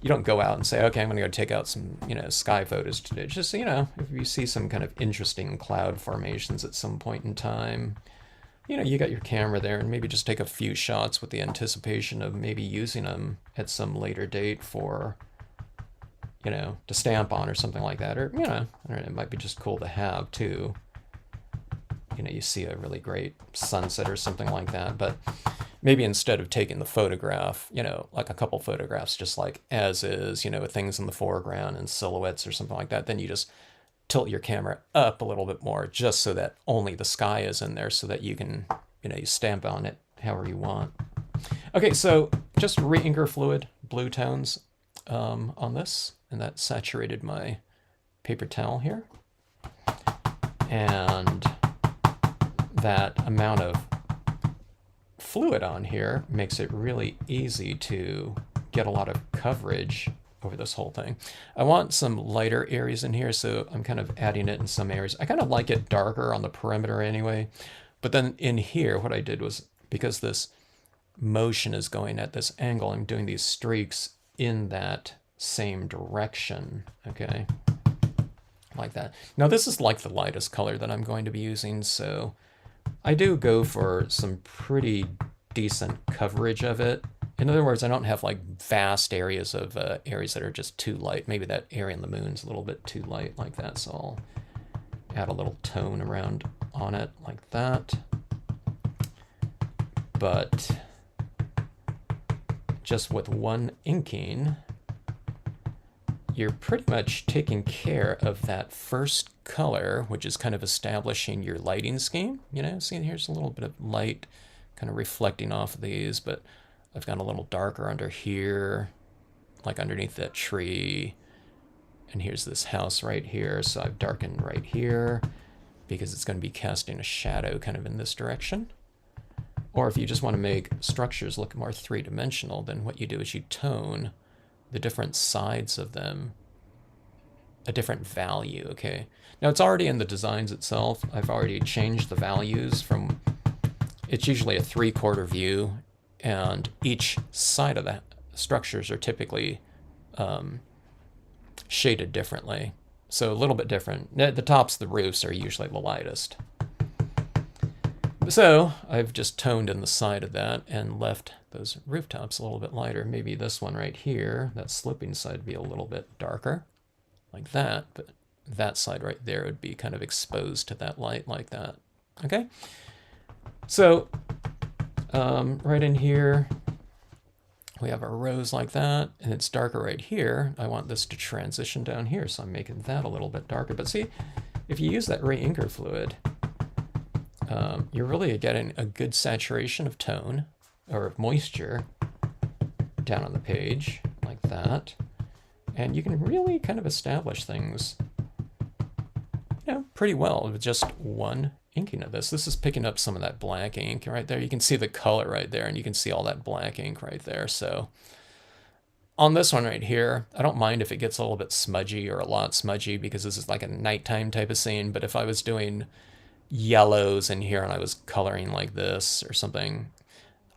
you don't go out and say, okay, I'm going to go take out some sky photos today. Just if you see some kind of interesting cloud formations at some point in time, you got your camera there, and maybe just take a few shots with the anticipation of maybe using them at some later date for to stamp on or something like that. Or I don't know, it might be just cool to have too. You see a really great sunset or something like that, but maybe instead of taking the photograph, like a couple photographs just like as is, with things in the foreground and silhouettes or something like that, then you just tilt your camera up a little bit more just so that only the sky is in there, so that you can, you stamp on it however you want. Okay, so just re-inker fluid, blue tones on this, and that saturated my paper towel here. And that amount of fluid on here makes it really easy to get a lot of coverage over this whole thing. I want some lighter areas in here, so I'm kind of adding it in some areas. I kind of like it darker on the perimeter anyway, but then in here what I did was, because this motion is going at this angle, I'm doing these streaks in that same direction, okay? Like that. Now this is like the lightest color that I'm going to be using, so I do go for some pretty decent coverage of it. In other words, I don't have like vast areas of areas that are just too light. Maybe that area in the moon's a little bit too light like that, so I'll add a little tone around on it like that. But just with one inking, you're pretty much taking care of that first color, which is kind of establishing your lighting scheme. See, here's a little bit of light kind of reflecting off of these, but I've got a little darker under here, like underneath that tree. And here's this house right here, so I've darkened right here because it's going to be casting a shadow kind of in this direction. Or if you just want to make structures look more three-dimensional, then what you do is you tone the different sides of them a different value, okay? Now it's already in the designs itself. I've already changed the values from, it's usually a 3/4 view, and each side of the structures are typically shaded differently. So a little bit different. The tops of the roofs are usually the lightest. So I've just toned in the side of that and left those rooftops a little bit lighter. Maybe this one right here, that sloping side, would be a little bit darker, like that. But that side right there would be kind of exposed to that light like that. Okay? So right in here, We have our rows like that, and it's darker right here. I want this to transition down here, so I'm making that a little bit darker. But see, if you use that re-inker fluid, you're really getting a good saturation of tone, or of moisture, down on the page, like that. And you can really kind of establish things, you know, pretty well with just one inking of this. This is picking up some of that black ink right there. You can see the color right there, and you can see all that black ink right there. So on this one right here, I don't mind if it gets a little bit smudgy or a lot smudgy, because this is like a nighttime type of scene. But if I was doing yellows in here and I was coloring like this or something,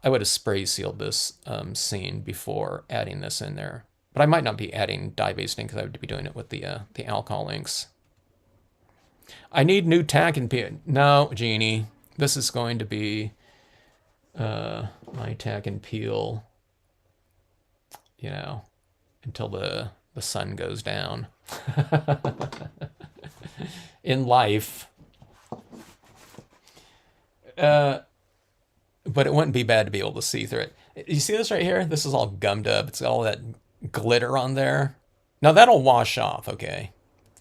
I would have spray sealed this scene before adding this in there. But I might not be adding dye-based ink, because I would be doing it with the alcohol inks. I need new tack and peel. No, Jeannie, this is going to be my tack and peel, you know, until the sun goes down. In life. But it wouldn't be bad to be able to see through it. You see this right here? This is all gummed up. It's got all that glitter on there. Now that'll wash off, okay,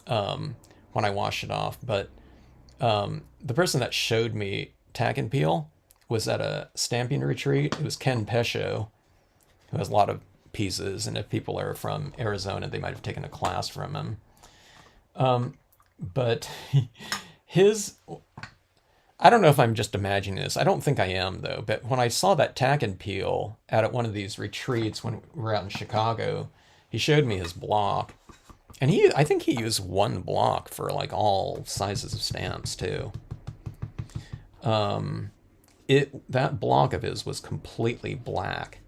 when I wash it off. But the person that showed me tack and peel was at a stamping retreat. It was Ken Pescio, who has a lot of pieces, and if people are from Arizona, they might have taken a class from him. But his... I don't know if I'm just imagining this. I don't think I am, though. But when I saw that tack and peel out at one of these retreats when we were out in Chicago, he showed me his block. And I think he used one block for like all sizes of stamps, too. That block of his was completely black.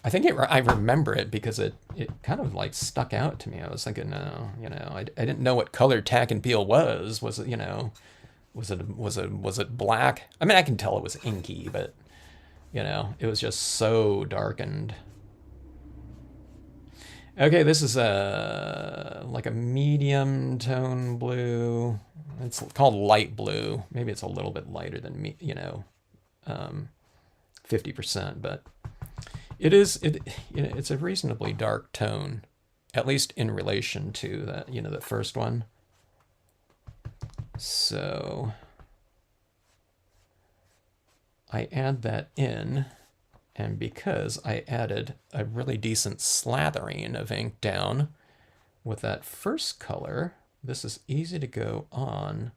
I think I remember it because it kind of like stuck out to me. I was thinking, no, you know, I didn't know what color tack and peel was. Was it, you know, was it black? I mean, I can tell it was inky, but you know, it was just so darkened. Okay, this is like a medium tone blue. It's called light blue. Maybe it's a little bit lighter than me, you know, 50%, but it's a reasonably dark tone, at least in relation to that, you know, the first one. So I add that in, and because I added a really decent slathering of ink down with that first color, this is easy to go on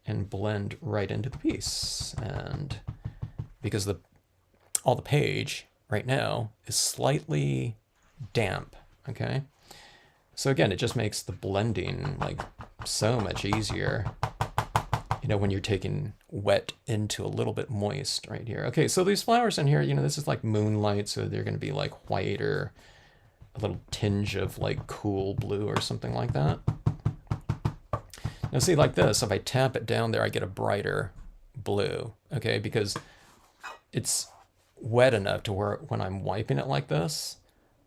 and blend right into the piece. And because all the page right now is slightly damp, okay? So again, it just makes the blending like so much easier, you know, when you're taking wet into a little bit moist right here. Okay, so these flowers in here, you know, this is like moonlight, so they're gonna be like white or a little tinge of like cool blue or something like that. Now see, like this, if I tap it down there, I get a brighter blue, okay? Because it's wet enough to where when I'm wiping it like this,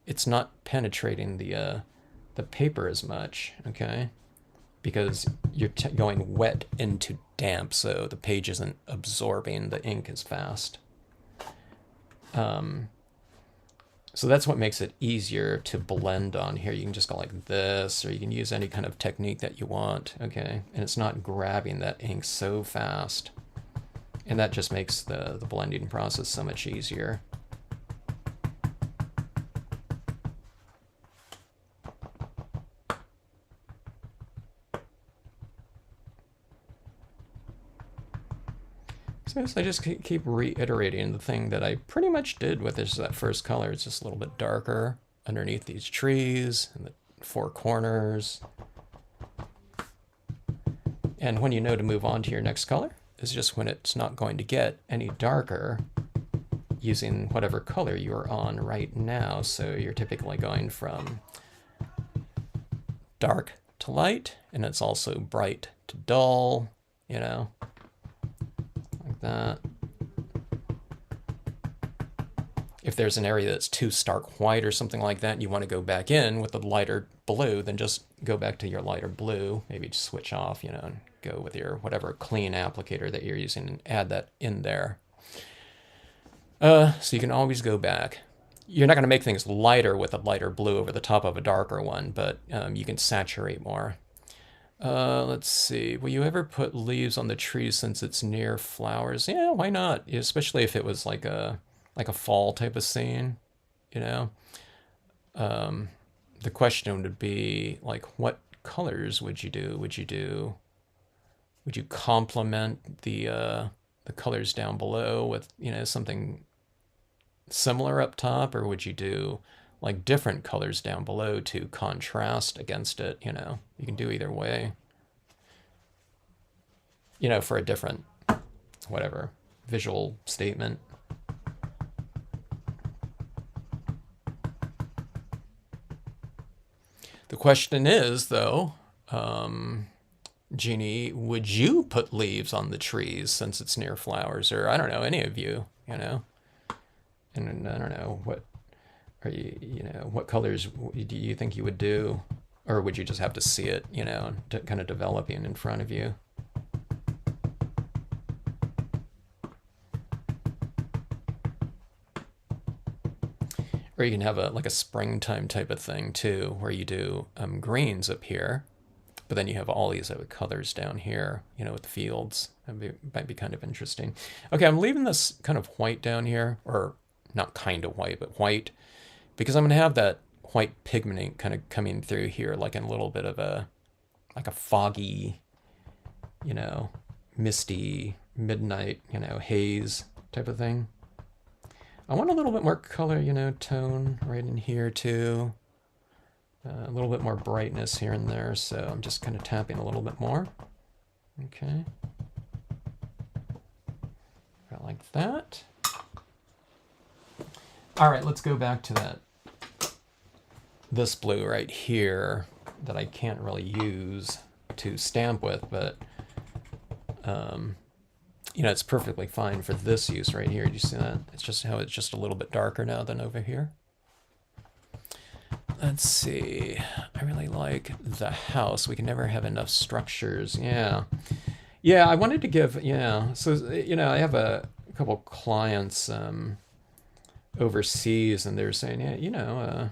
it's not penetrating the paper as much, okay? Because you're going wet into damp, so the page isn't absorbing the ink as fast. So that's what makes it easier to blend on here. You can just go like this, or you can use any kind of technique that you want, okay? And it's not grabbing that ink so fast. And that just makes the blending process so much easier. So I just keep reiterating the thing that I pretty much did with that first color. It's just a little bit darker underneath these trees and the four corners. And when you know to move on to your next color is just when it's not going to get any darker using whatever color you're on right now. So you're typically going from dark to light, and it's also bright to dull, you know, like that. If there's an area that's too stark white or something like that, and you want to go back in with the lighter blue, then just go back to your lighter blue, maybe just switch off, you know, and go with your whatever clean applicator that you're using and add that in there. So you can always go back. You're not going to make things lighter with a lighter blue over the top of a darker one, but you can saturate more. Let's see. Will you ever put leaves on the tree since it's near flowers? Yeah, why not? Especially if it was like a fall type of scene, you know. The question would be like, what colors would you do? Would you complement the colors down below with something similar up top, or would you do like different colors down below to contrast against it? You can do either way. For a different whatever visual statement. The question is, though, Jeannie, would you put leaves on the trees since it's near flowers? Or I don't know, any of you, And I don't know, what are what colors do you think you would do? Or would you just have to see it, kind of developing in front of you? Or you can have like a springtime type of thing too, where you do greens up here, but then you have all these other colors down here, with the fields. Might be kind of interesting. Okay, I'm leaving this kind of white down here, or not kind of white, but white, because I'm going to have that white pigment kind of coming through here, like in a little bit of a foggy, misty midnight, haze type of thing. I want a little bit more color, tone right in here too. A little bit more brightness here and there, so I'm just kind of tapping a little bit more. Okay. About like that. All right, let's go back to this blue right here that I can't really use to stamp with, but it's perfectly fine for this use right here. Do you see that? It's just how it's just a little bit darker now than over here. Let's see. I really like the house. We can never have enough structures. Yeah. Yeah, I wanted to give, So, I have a couple clients overseas, and they're saying, yeah,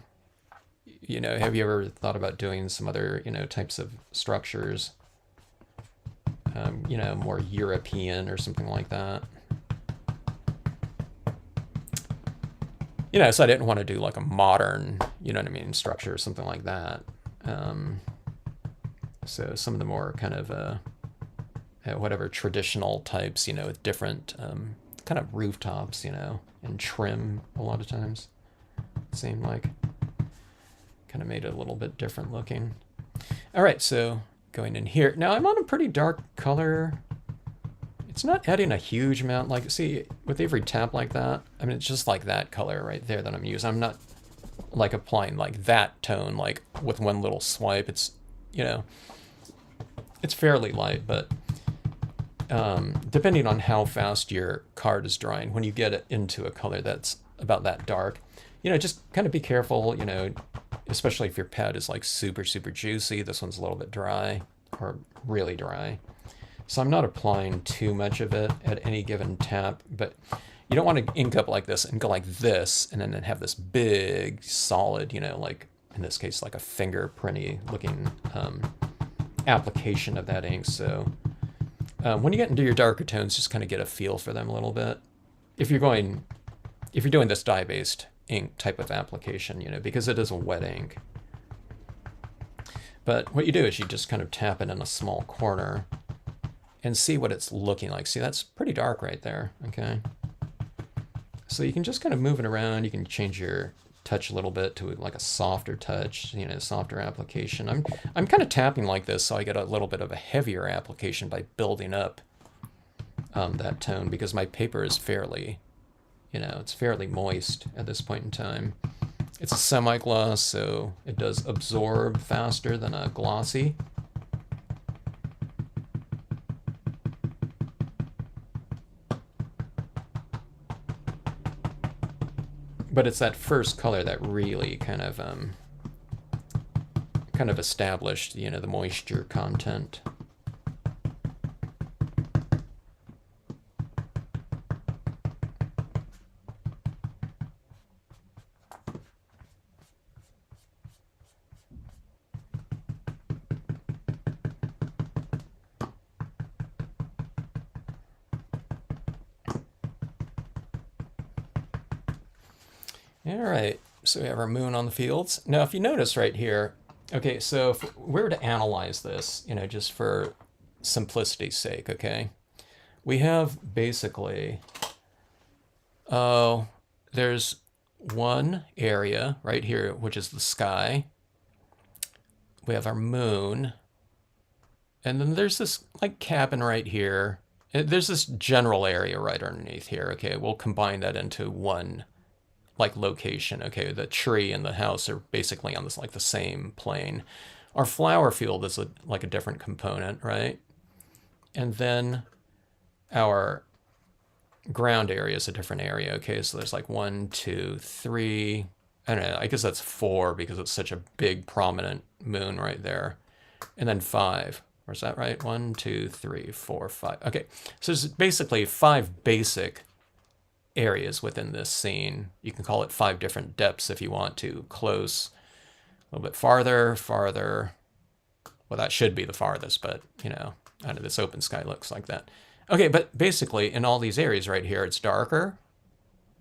have you ever thought about doing some other, types of structures? More European or something like that. So I didn't want to do like a modern, structure or something like that. So some of the more kind of, whatever traditional types, with different kind of rooftops, and trim a lot of times. It seemed like kind of made it a little bit different looking. All right, so going in here. Now I'm on a pretty dark color. It's not adding a huge amount. Like, see, with every tap like that, I mean, it's just like that color right there that I'm using. I'm not like applying like that tone, like with one little swipe. It's, it's fairly light, but depending on how fast your card is drying, when you get it into a color that's about that dark, just kind of be careful, especially if your pad is like super, super juicy. This one's a little bit dry, or really dry. So I'm not applying too much of it at any given tap, but you don't want to ink up like this and go like this, and then have this big, solid, like in this case, like a fingerprinty looking application of that ink. So when you get into your darker tones, just kind of get a feel for them a little bit. If you're doing this dye-based ink type of application, because it is a wet ink. But what you do is you just kind of tap it in a small corner and see what it's looking like. See, that's pretty dark right there, okay? So you can just kind of move it around. You can change your touch a little bit to like a softer touch, softer application. I'm kind of tapping like this so I get a little bit of a heavier application by building up that tone, because my paper is fairly, it's fairly moist at this point in time. It's a semi-gloss, so it does absorb faster than a glossy. But it's that first color that really kind of established, the moisture content. All right, so we have our moon on the fields. Now, if you notice right here, okay, so if we were to analyze this, just for simplicity's sake, okay, we have basically, there's one area right here, which is the sky. We have our moon. And then there's this like cabin right here. There's this general area right underneath here. Okay, we'll combine that into one like location. Okay, the tree and the house are basically on this like the same plane. Our flower field is like a different component, right? And then our ground area is a different area. Okay, so there's like 1, 2, 3. I don't know. I guess that's 4 because it's such a big prominent moon right there. And then 5. Or is that right? 1, 2, 3, 4, 5. Okay, so there's basically 5 basic areas within this scene. You can call it 5 different depths if you want to. Close, a little bit farther, farther. Well, that should be the farthest, but, I know this open sky looks like that. Okay, but basically in all these areas right here, it's darker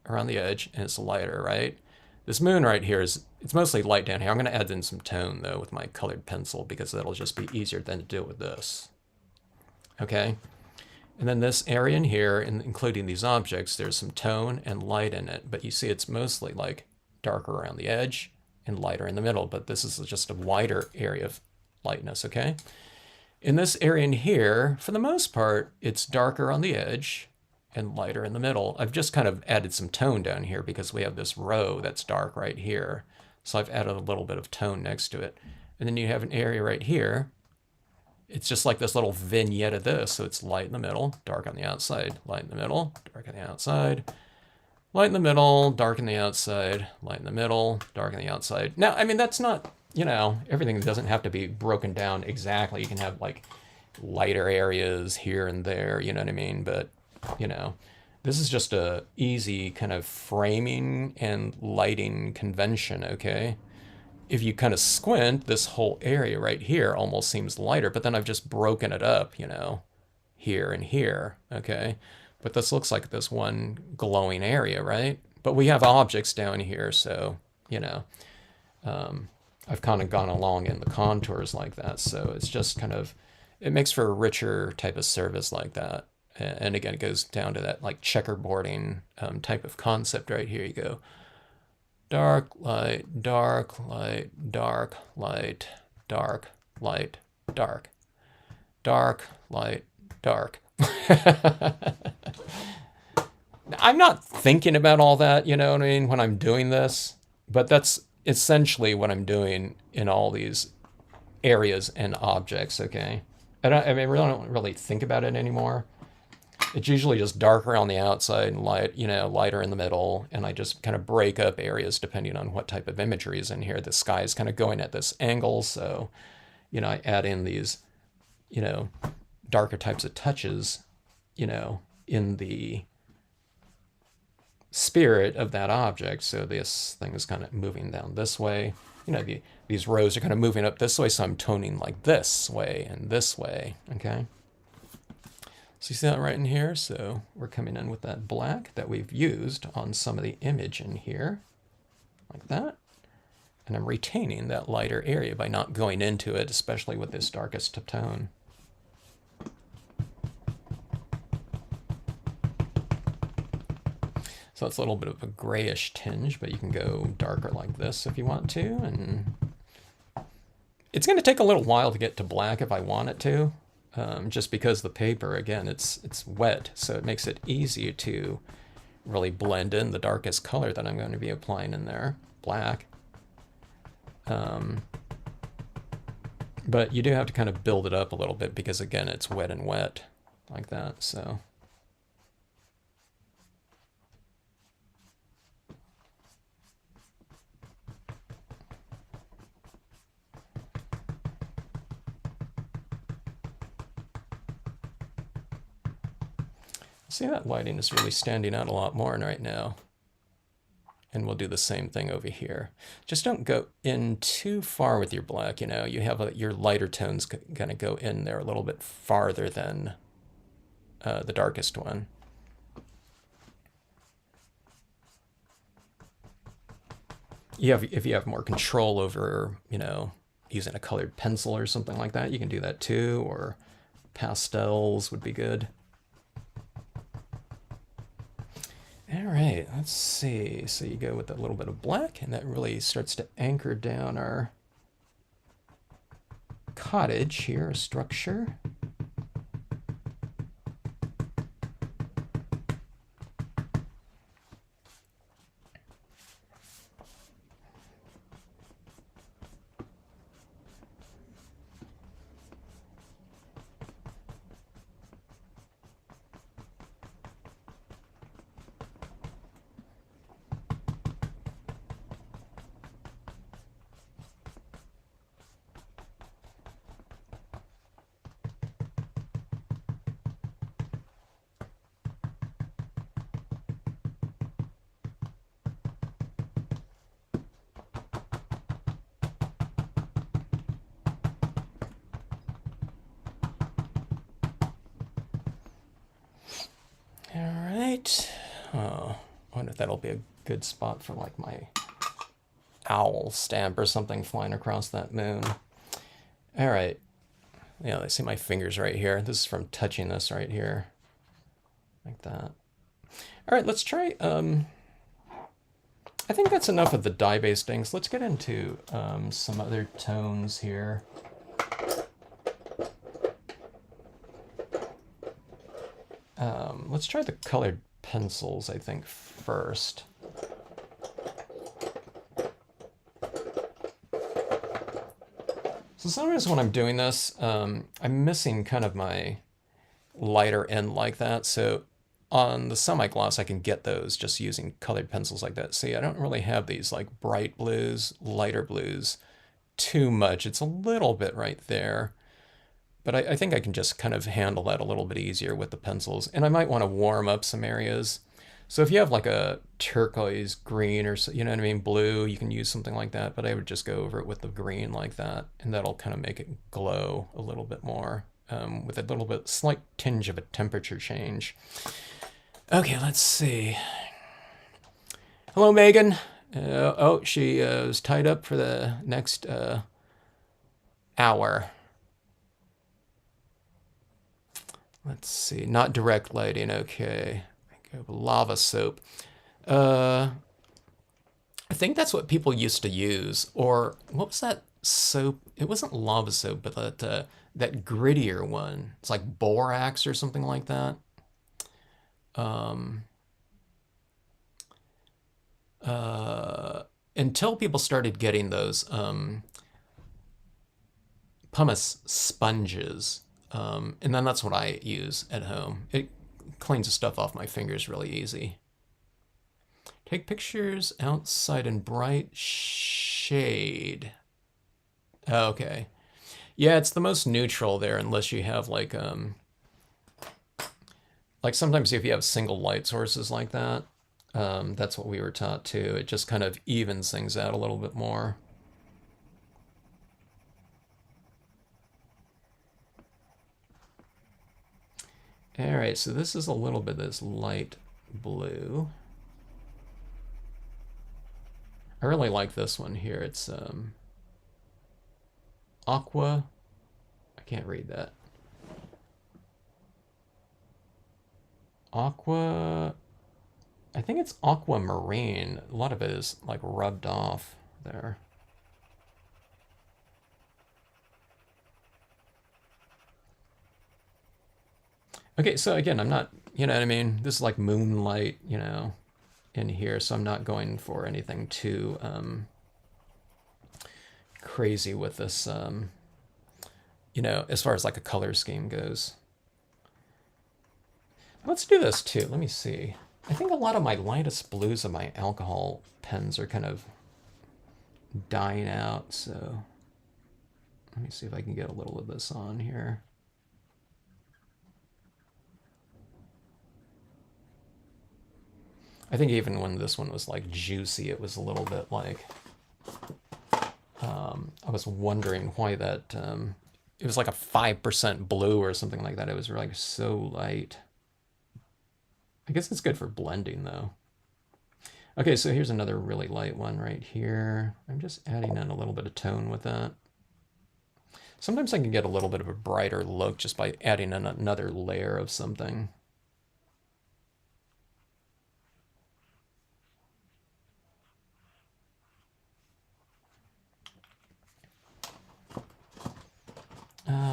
around the edge and it's lighter, right? This moon right here it's mostly light down here. I'm going to add in some tone, though, with my colored pencil because that'll just be easier than to do it with this. Okay? And then this area in here, including these objects, there's some tone and light in it. But you see it's mostly like darker around the edge and lighter in the middle. But this is just a wider area of lightness, okay? In this area in here, for the most part, it's darker on the edge and lighter in the middle. I've just kind of added some tone down here because we have this row that's dark right here. So I've added a little bit of tone next to it. And then you have an area right here. It's just like this little vignette of this. So it's light in the middle, dark on the outside, light in the middle, dark on the outside, light in the middle, dark on the outside, light in the middle, dark on the outside. Now, I mean, that's not, everything doesn't have to be broken down exactly. You can have like lighter areas here and there, you know what I mean? But this is just a easy kind of framing and lighting convention, okay? If you kind of squint, this whole area right here almost seems lighter, but then I've just broken it up, here and here, okay? But this looks like this one glowing area, right? But we have objects down here, so, I've kind of gone along in the contours like that, so it's just kind of, it makes for a richer type of service like that. And again, it goes down to that like checkerboarding type of concept right here. You go dark, light, dark, light, dark, light, dark, light, dark, dark, light, dark. I'm not thinking about all that, you know what I mean, when I'm doing this, but that's essentially what I'm doing in all these areas and objects, okay? I really don't really think about it anymore. It's usually just darker on the outside and lighter in the middle. And I just kind of break up areas depending on what type of imagery is in here. The sky is kind of going at this angle. So, I add in these, darker types of touches, in the spirit of that object. So this thing is kind of moving down this way. These rows are kind of moving up this way. So I'm toning like this way and this way. Okay. So you see that right in here? So we're coming in with that black that we've used on some of the image in here, like that. And I'm retaining that lighter area by not going into it, especially with this darkest tone. So it's a little bit of a grayish tinge, but you can go darker like this if you want to. And it's going to take a little while to get to black if I want it to. Just because the paper, again, it's wet, so it makes it easy to really blend in the darkest color that I'm going to be applying in there, black. But you do have to kind of build it up a little bit because, again, it's wet and wet like that, so. See, that lighting is really standing out a lot more right now. And we'll do the same thing over here. Just don't go in too far with your black, you have your lighter tones going to go in there a little bit farther than the darkest one. if you have more control over, using a colored pencil or something like that, you can do that too, or pastels would be good. All right, let's see. So you go with a little bit of black, and that really starts to anchor down our cottage here, a structure. All right. Oh, I wonder if that'll be a good spot for like my owl stamp or something flying across that moon. All right. Yeah, I see my fingers right here. This is from touching this right here. Like that. All right, let's try. I think that's enough of the dye-based things. Let's get into some other tones here. Let's try the colored pencils, I think, first. So sometimes when I'm doing this, I'm missing kind of my lighter end like that. So on the semi-gloss, I can get those just using colored pencils like that. See, I don't really have these like bright blues, lighter blues too much. It's a little bit right there. But I think I can just kind of handle that a little bit easier with the pencils. And I might want to warm up some areas. So if you have like a turquoise green or, you know what I mean, blue, you can use something like that. But I would just go over it with the green like that. And that'll kind of make it glow a little bit more with a little bit slight tinge of a temperature change. Okay, let's see. Hello, Megan. Oh, she was tied up for the next hour. Let's see, not direct lighting, okay. Lava soap. I think that's what people used to use. Or what was that soap? It wasn't lava soap, but that grittier one. It's like borax or something like that. Until people started getting those pumice sponges. And then that's what I use at home. It cleans the stuff off my fingers really easy. Take pictures outside in bright shade. Okay. Yeah, it's the most neutral there unless you have like sometimes if you have single light sources like that, that's what we were taught too. It just kind of evens things out a little bit more. All right, so this is a little bit of this light blue. I really like this one here. It's aqua. I can't read that. Aqua. I think it's aquamarine. A lot of it is like rubbed off there. Okay, so again, I'm not, you know what I mean? This is like moonlight, in here, so I'm not going for anything too crazy with this, as far as like a color scheme goes. Let's do this too. Let me see. I think a lot of my lightest blues of my alcohol pens are kind of dying out, so let me see if I can get a little of this on here. I think even when this one was like juicy, it was a little bit like, I was wondering why that, it was like a 5% blue or something like that. It was like so light. I guess it's good for blending though. Okay, so here's another really light one right here. I'm just adding in a little bit of tone with that. Sometimes I can get a little bit of a brighter look just by adding in another layer of something.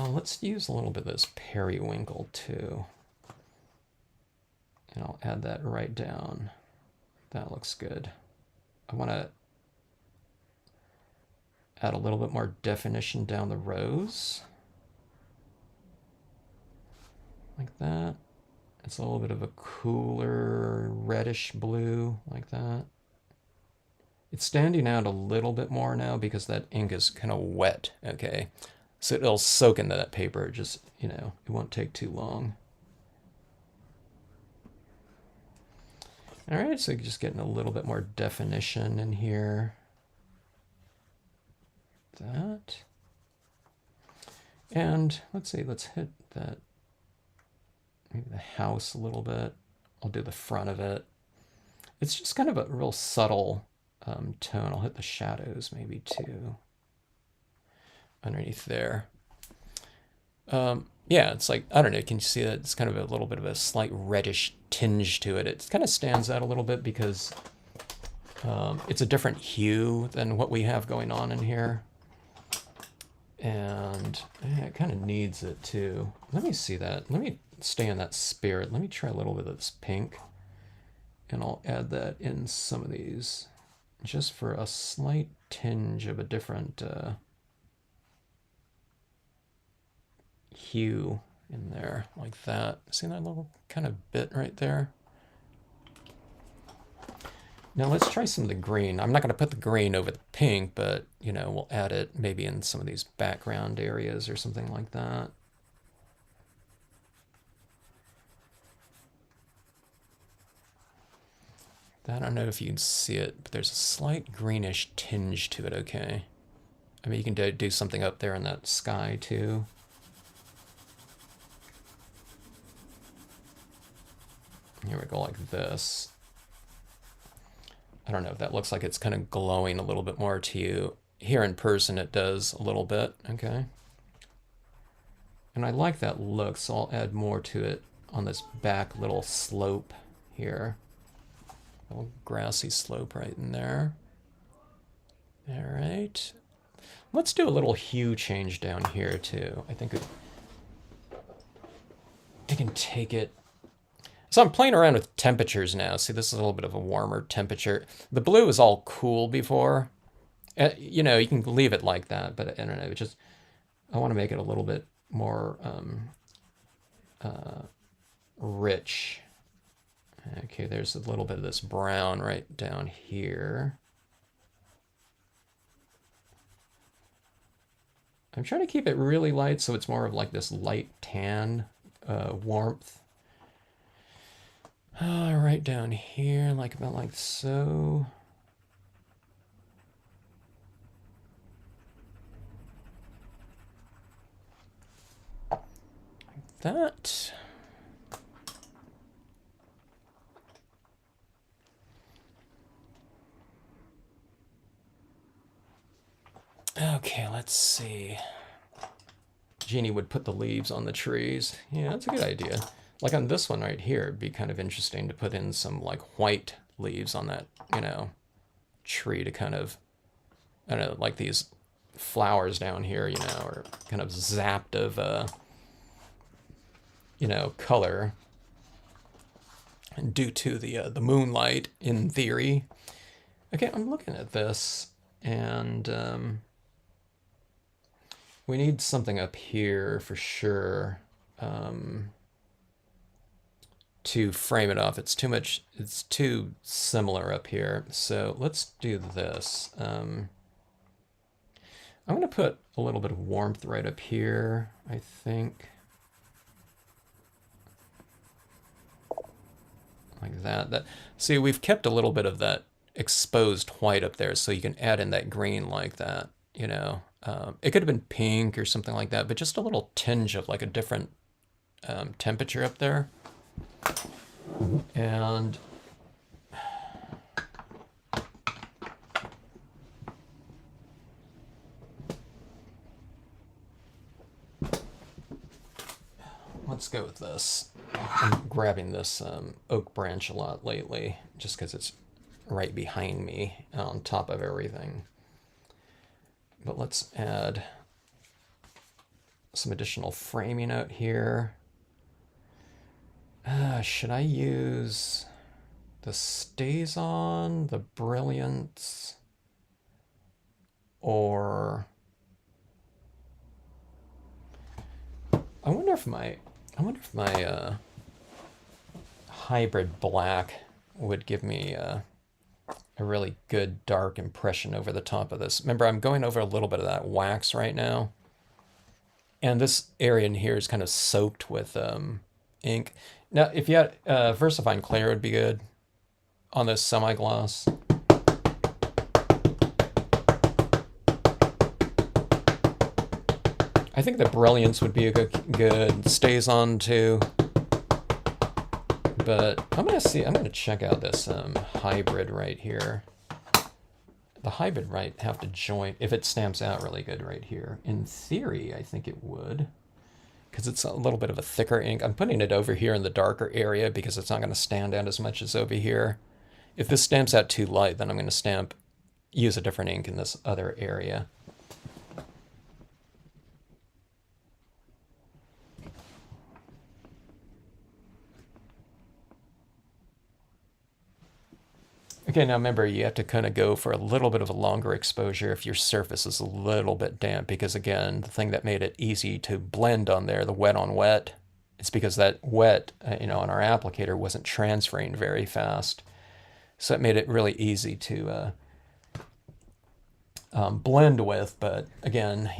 Let's use a little bit of this periwinkle too. And I'll add that right down. That looks good. I want to add a little bit more definition down the rows. Like that. It's a little bit of a cooler reddish blue, like that. It's standing out a little bit more now because that ink is kind of wet, okay? So it'll soak into that paper, just, you know, it won't take too long. All right, so just getting a little bit more definition in here. That. And let's see, let's hit that, maybe the house a little bit. I'll do the front of it. It's just kind of a real subtle tone. I'll hit the shadows maybe too. Underneath there. Yeah, it's like, I don't know, can you see that? It's kind of a little bit of a slight reddish tinge to it. It kind of stands out a little bit because it's a different hue than what we have going on in here. And yeah, it kind of needs it too. Let me see that. Let me stay in that spirit. Let me try a little bit of this pink. And I'll add that in some of these just for a slight tinge of a different hue in there, like that. See that little kind of bit right there? Now let's try some of the green. I'm not going to put the green over the pink, but, you know, we'll add it maybe in some of these background areas or something like that. I don't know if you can see it, but there's a slight greenish tinge to it, okay? I mean, you can do something up there in that sky, too. Here we go, like this. I don't know if that looks like it's kind of glowing a little bit more to you. Here in person, it does a little bit, okay? And I like that look, so I'll add more to it on this back little slope here. A little grassy slope right in there. All right. Let's do a little hue change down here too. I think I can take it. So I'm playing around with temperatures now. See, this is a little bit of a warmer temperature. The blue was all cool before. You know, you can leave it like that, but I don't know. It just, I want to make it a little bit more rich. Okay, there's a little bit of this brown right down here. I'm trying to keep it really light so it's more of like this light tan warmth. Right down here, like about like so. Like that. Okay, let's see. Jeannie would put the leaves on the trees. Yeah, that's a good idea. Like on this one right here, it'd be kind of interesting to put in some like white leaves on that, you know, tree to kind of, I don't know, like these flowers down here, you know, are kind of zapped of, you know, color due to the moonlight in theory. Okay, I'm looking at this and we need something up here for sure. To frame it off. It's too much, it's too similar up here. So let's do this. I'm going to put a little bit of warmth right up here, I think. Like that. See, we've kept a little bit of that exposed white up there so you can add in that green like that, you know. It could have been pink or something like that, but just a little tinge of like a different temperature up there. And go with this. I'm grabbing this oak branch a lot lately, just because it's right behind me on top of everything. But let's add some additional framing out here. Should I use the Stays On, the Brilliance, or I wonder if my hybrid black would give me a really good dark impression over the top of this. Remember, I'm going over a little bit of that wax right now. And this area in here is kind of soaked with ink. Now, if you had VersaFine Clear would be good on this semi-gloss. I think the Brilliance would be a good Stays On too. But I'm gonna check out this hybrid right here. The hybrid might have to join, if it stamps out really good right here. In theory, I think it would, because it's a little bit of a thicker ink. I'm putting it over here in the darker area because it's not gonna stand out as much as over here. If this stamps out too light, then I'm gonna use a different ink in this other area. Okay, now remember, you have to kind of go for a little bit of a longer exposure if your surface is a little bit damp, because again, the thing that made it easy to blend on there, the wet on wet, it's because that wet, on our applicator wasn't transferring very fast. So it made it really easy to blend with, but again,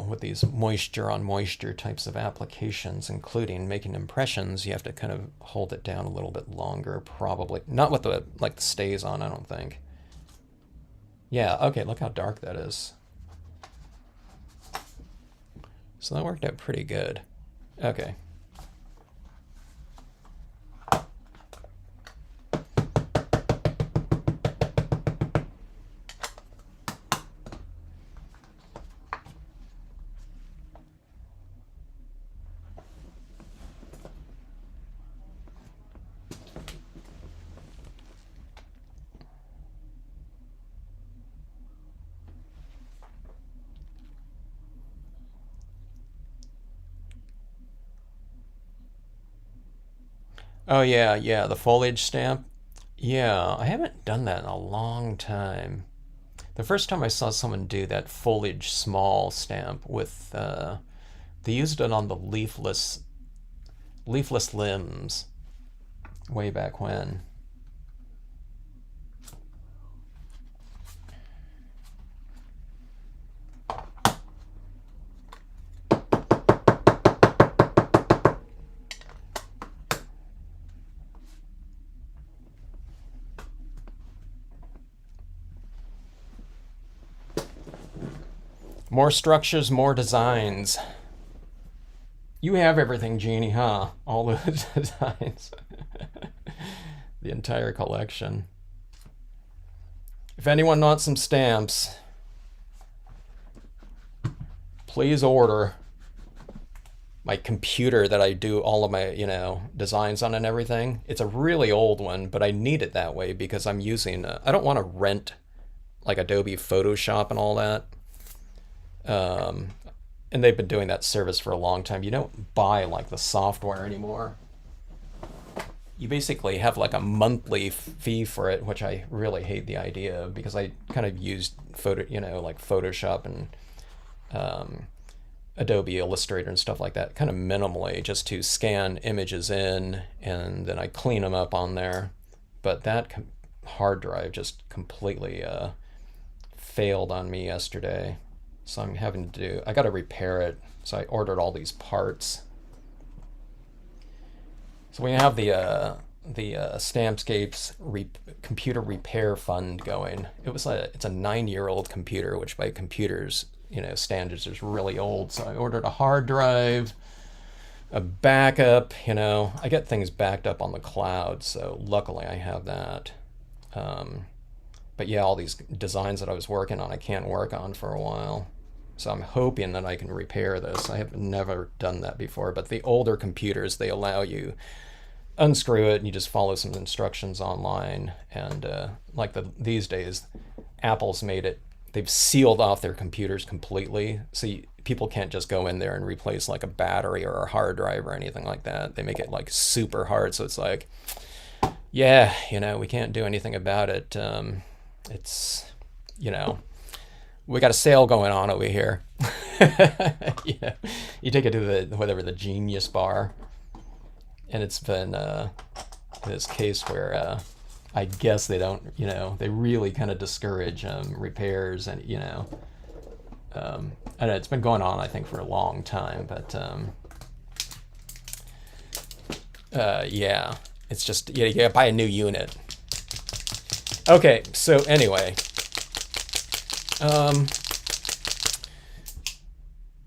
with these moisture on moisture types of applications, including making impressions, you have to kind of hold it down a little bit longer, probably. Not with the Stays On, I don't think. Yeah, okay, look how dark that is. So that worked out pretty good. Okay. Oh yeah, the foliage stamp. Yeah, I haven't done that in a long time. The first time I saw someone do that foliage small stamp with, they used it on the leafless limbs way back when. More structures, more designs. You have everything, Jeannie, huh? All those designs. The entire collection. If anyone wants some stamps, please order. My computer that I do all of my, designs on and everything. It's a really old one, but I need it that way because I'm using, I don't want to rent like Adobe Photoshop and all that. And they've been doing that service for a long time. You don't buy the software anymore. You basically have a monthly fee for it, which I really hate the idea of because I kind of used Photoshop and Adobe Illustrator and stuff like that kind of minimally just to scan images in and then I clean them up on there. But that hard drive just completely failed on me yesterday. So I'm having to I got to repair it. So I ordered all these parts. So we have the Stampscapes computer repair fund going. It's a 9-year-old computer, which by computers, standards is really old. So I ordered a hard drive, a backup. I get things backed up on the cloud, so luckily I have that. But yeah, all these designs that I was working on, I can't work on for a while. So I'm hoping that I can repair this. I have never done that before, but the older computers, they allow you unscrew it and you just follow some instructions online. And like these days, Apple's made it, they've sealed off their computers completely. So people can't just go in there and replace like a battery or a hard drive or anything like that. They make it like super hard. So it's like, yeah, we can't do anything about it. It's, we got a sale going on over here. Yeah, you take it to the Genius Bar, and it's been this case where I guess they don't, they really kind of discourage repairs, and I don't know, it's been going on I think for a long time, but yeah, it's just you gotta buy a new unit. Okay, so anyway.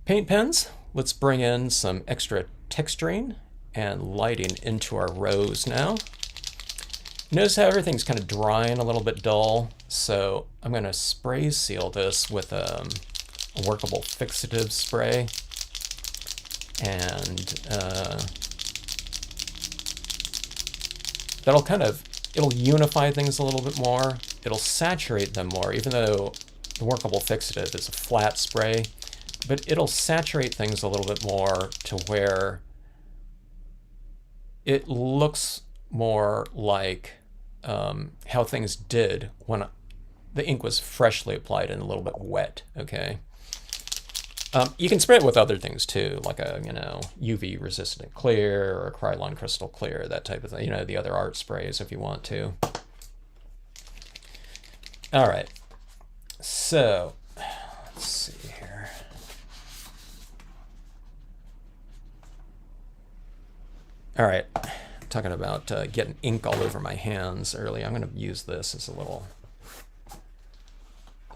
Paint pens. Let's bring in some extra texturing and lighting into our rows now. Notice how everything's kind of drying a little bit dull, so I'm going to spray seal this with a workable fixative spray, and it'll unify things a little bit more. It'll saturate them more, even though the workable fixative is a flat spray, but it'll saturate things a little bit more to where it looks more like how things did when the ink was freshly applied and a little bit wet, okay? You can spray it with other things too, like a UV resistant clear or a Krylon crystal clear, that type of thing, the other art sprays if you want to. All right, so let's see here. All right, talking about getting ink all over my hands early. I'm going to use this as a little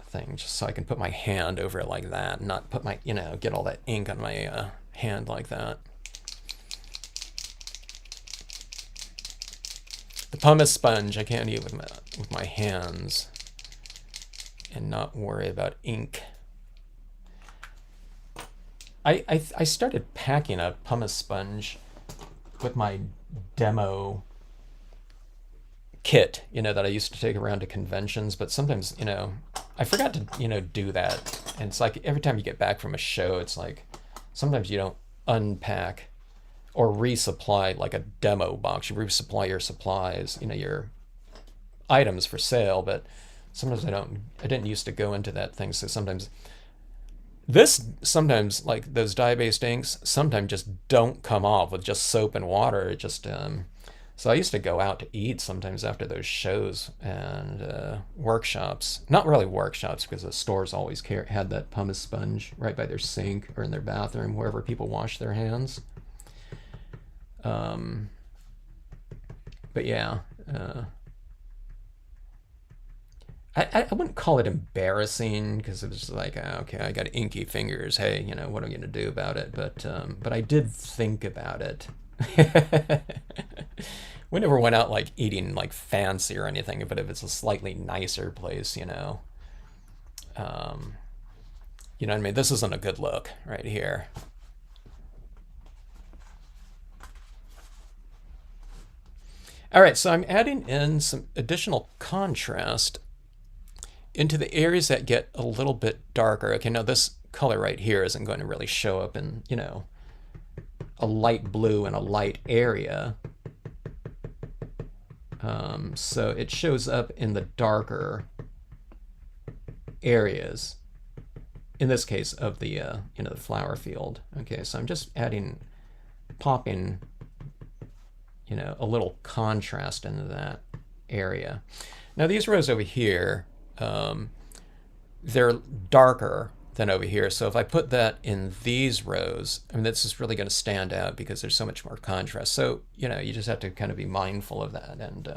thing just so I can put my hand over it like that, and not put my, get all that ink on my hand like that. The pumice sponge, I can't eat with my hands and not worry about ink. I started packing a pumice sponge with my demo kit, that I used to take around to conventions, but sometimes, I forgot to, do that. And it's like every time you get back from a show, it's like sometimes you don't unpack or resupply like a demo box. You resupply your supplies, your items for sale, but sometimes I didn't used to go into that thing. So sometimes like those dye-based inks sometimes just don't come off with just soap and water. It just, so I used to go out to eat sometimes after those shows and workshops. Not really workshops, because the stores always had that pumice sponge right by their sink or in their bathroom, wherever people wash their hands. But yeah, I wouldn't call it embarrassing, because it was just like, okay, I got inky fingers. Hey, what am I gonna do about it? But I did think about it. We never went out like eating like fancy or anything, but if it's a slightly nicer place, you know what I mean? This isn't a good look right here. All right, so I'm adding in some additional contrast into the areas that get a little bit darker. Okay, now this color right here isn't going to really show up in, a light blue in a light area. So it shows up in the darker areas, in this case of the, the flower field. Okay, so I'm just popping, a little contrast into that area. Now these rows over here, they're darker than over here. So if I put that in these rows, I mean, this is really going to stand out because there's so much more contrast. So, you just have to kind of be mindful of that. And,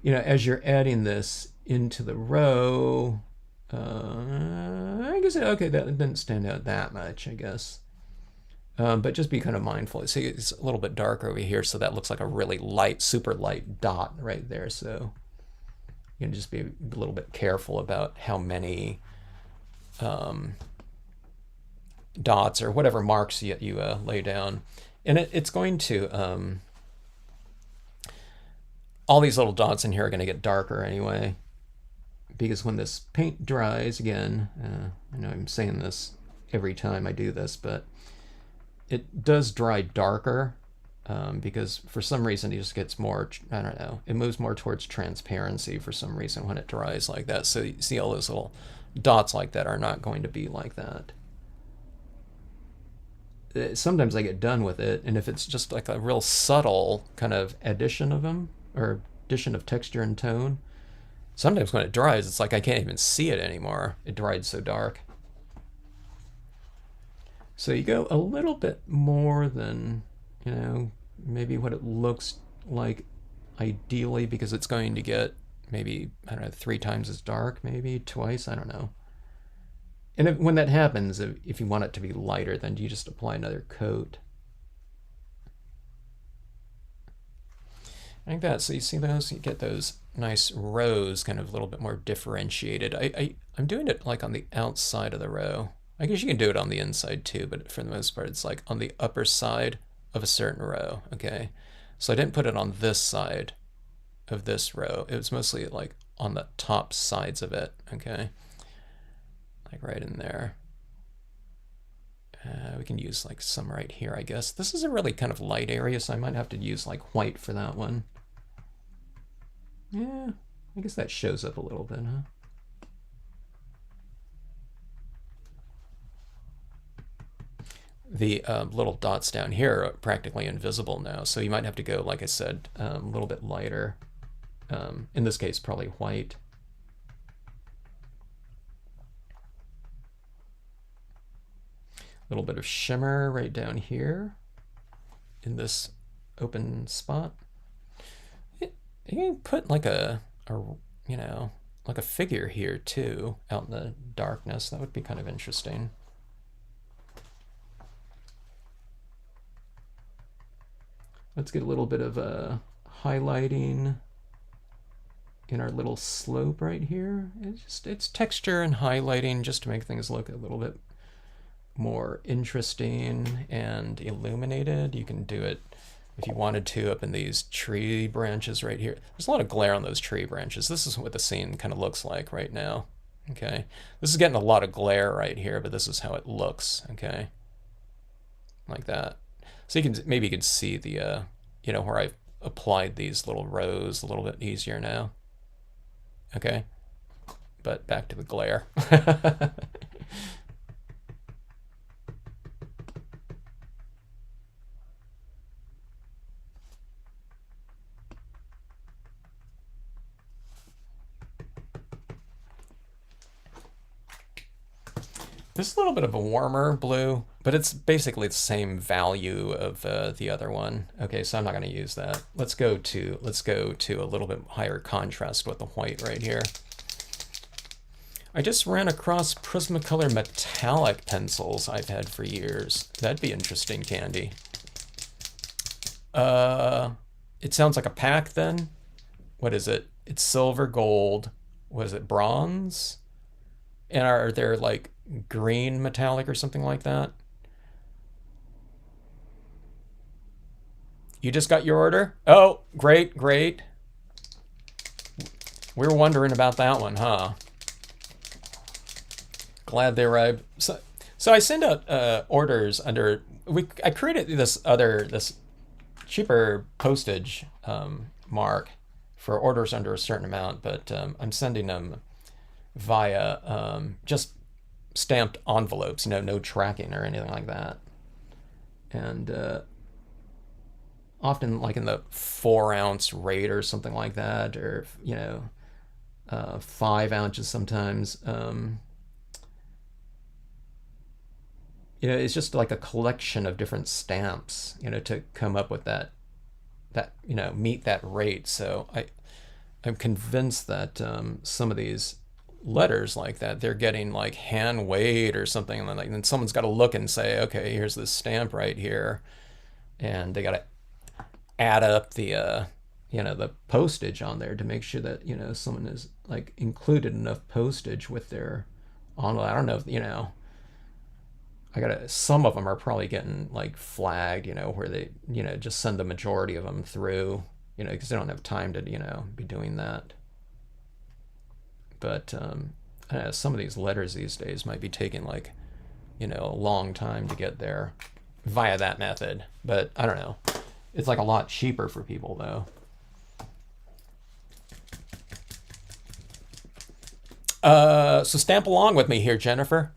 as you're adding this into the row, I guess, okay, that didn't stand out that much, I guess. But just be kind of mindful. See, it's a little bit darker over here, so that looks like a really light, super light dot right there. So you can just be a little bit careful about how many dots or whatever marks you lay down. And it's going to, all these little dots in here are going to get darker anyway. Because when this paint dries, again, I know I'm saying this every time I do this, but it does dry darker because for some reason it just gets more, I don't know, it moves more towards transparency for some reason when it dries like that. So you see all those little dots like that are not going to be like that. Sometimes I get done with it, and if it's just like a real subtle kind of addition of them, or addition of texture and tone, sometimes when it dries, it's like I can't even see it anymore. It dried so dark. So you go a little bit more than, you know, maybe what it looks like ideally, because it's going to get maybe, I don't know, 3 times as dark, maybe twice, I don't know. And when that happens, if you want it to be lighter, then you just apply another coat. Like that. So you see those? You get those nice rows kind of a little bit more differentiated. I'm doing it like on the outside of the row. I guess you can do it on the inside too, but for the most part, it's like on the upper side of a certain row, okay? So I didn't put it on this side of this row. It was mostly like on the top sides of it, okay? Like right in there. We can use like some right here, I guess. This is a really kind of light area, so I might have to use like white for that one. Yeah, I guess that shows up a little bit, huh? The little dots down here are practically invisible now, so you might have to go, like I said, a little bit lighter. In this case, probably white. A little bit of shimmer right down here in this open spot. You can put like a you know, like a figure here too, out in the darkness. That would be kind of interesting. Let's get a little bit of highlighting in our little slope right here. It's texture and highlighting just to make things look a little bit more interesting and illuminated. You can do it if you wanted to up in these tree branches right here. There's a lot of glare on those tree branches. This is what the scene kind of looks like right now. Okay, this is getting a lot of glare right here, but this is how it looks. Okay, like that. So you can maybe you can see the you know, where I've applied these little rows a little bit easier now. Okay, but back to the glare. This is a little bit of a warmer blue, but it's basically the same value of the other one. Okay, so I'm not going to use that. Let's go to a little bit higher contrast with the white right here. I just ran across Prismacolor metallic pencils I've had for years. That'd be interesting, Candy. It sounds like a pack then. What is it? It's silver, gold. What is it? Bronze? And are there like green metallic or something like that? You just got your order? Oh, great, great. We were wondering about that one, huh? Glad they arrived. So I send out orders under, I created this cheaper postage mark for orders under a certain amount, but I'm sending them via just stamped envelopes, you know, no tracking or anything like that. And often like in the 4-ounce rate or something like that, or, you know, 5 ounces sometimes. You know, it's just like a collection of different stamps, you know, to come up with that, you know, meet that rate. So I'm convinced that some of these letters like that, they're getting like hand weighed or something, and then someone's got to look and say, okay, here's this stamp right here, and they got to add up the you know, the postage on there to make sure that, you know, someone has like included enough postage with their envelope. I don't know if, you know, some of them are probably getting like flagged, where they, just send the majority of them through, because they don't have time to, be doing that. But some of these letters these days might be taking like, a long time to get there via that method. But I don't know. It's like a lot cheaper for people though. So stamp along with me here, Jennifer.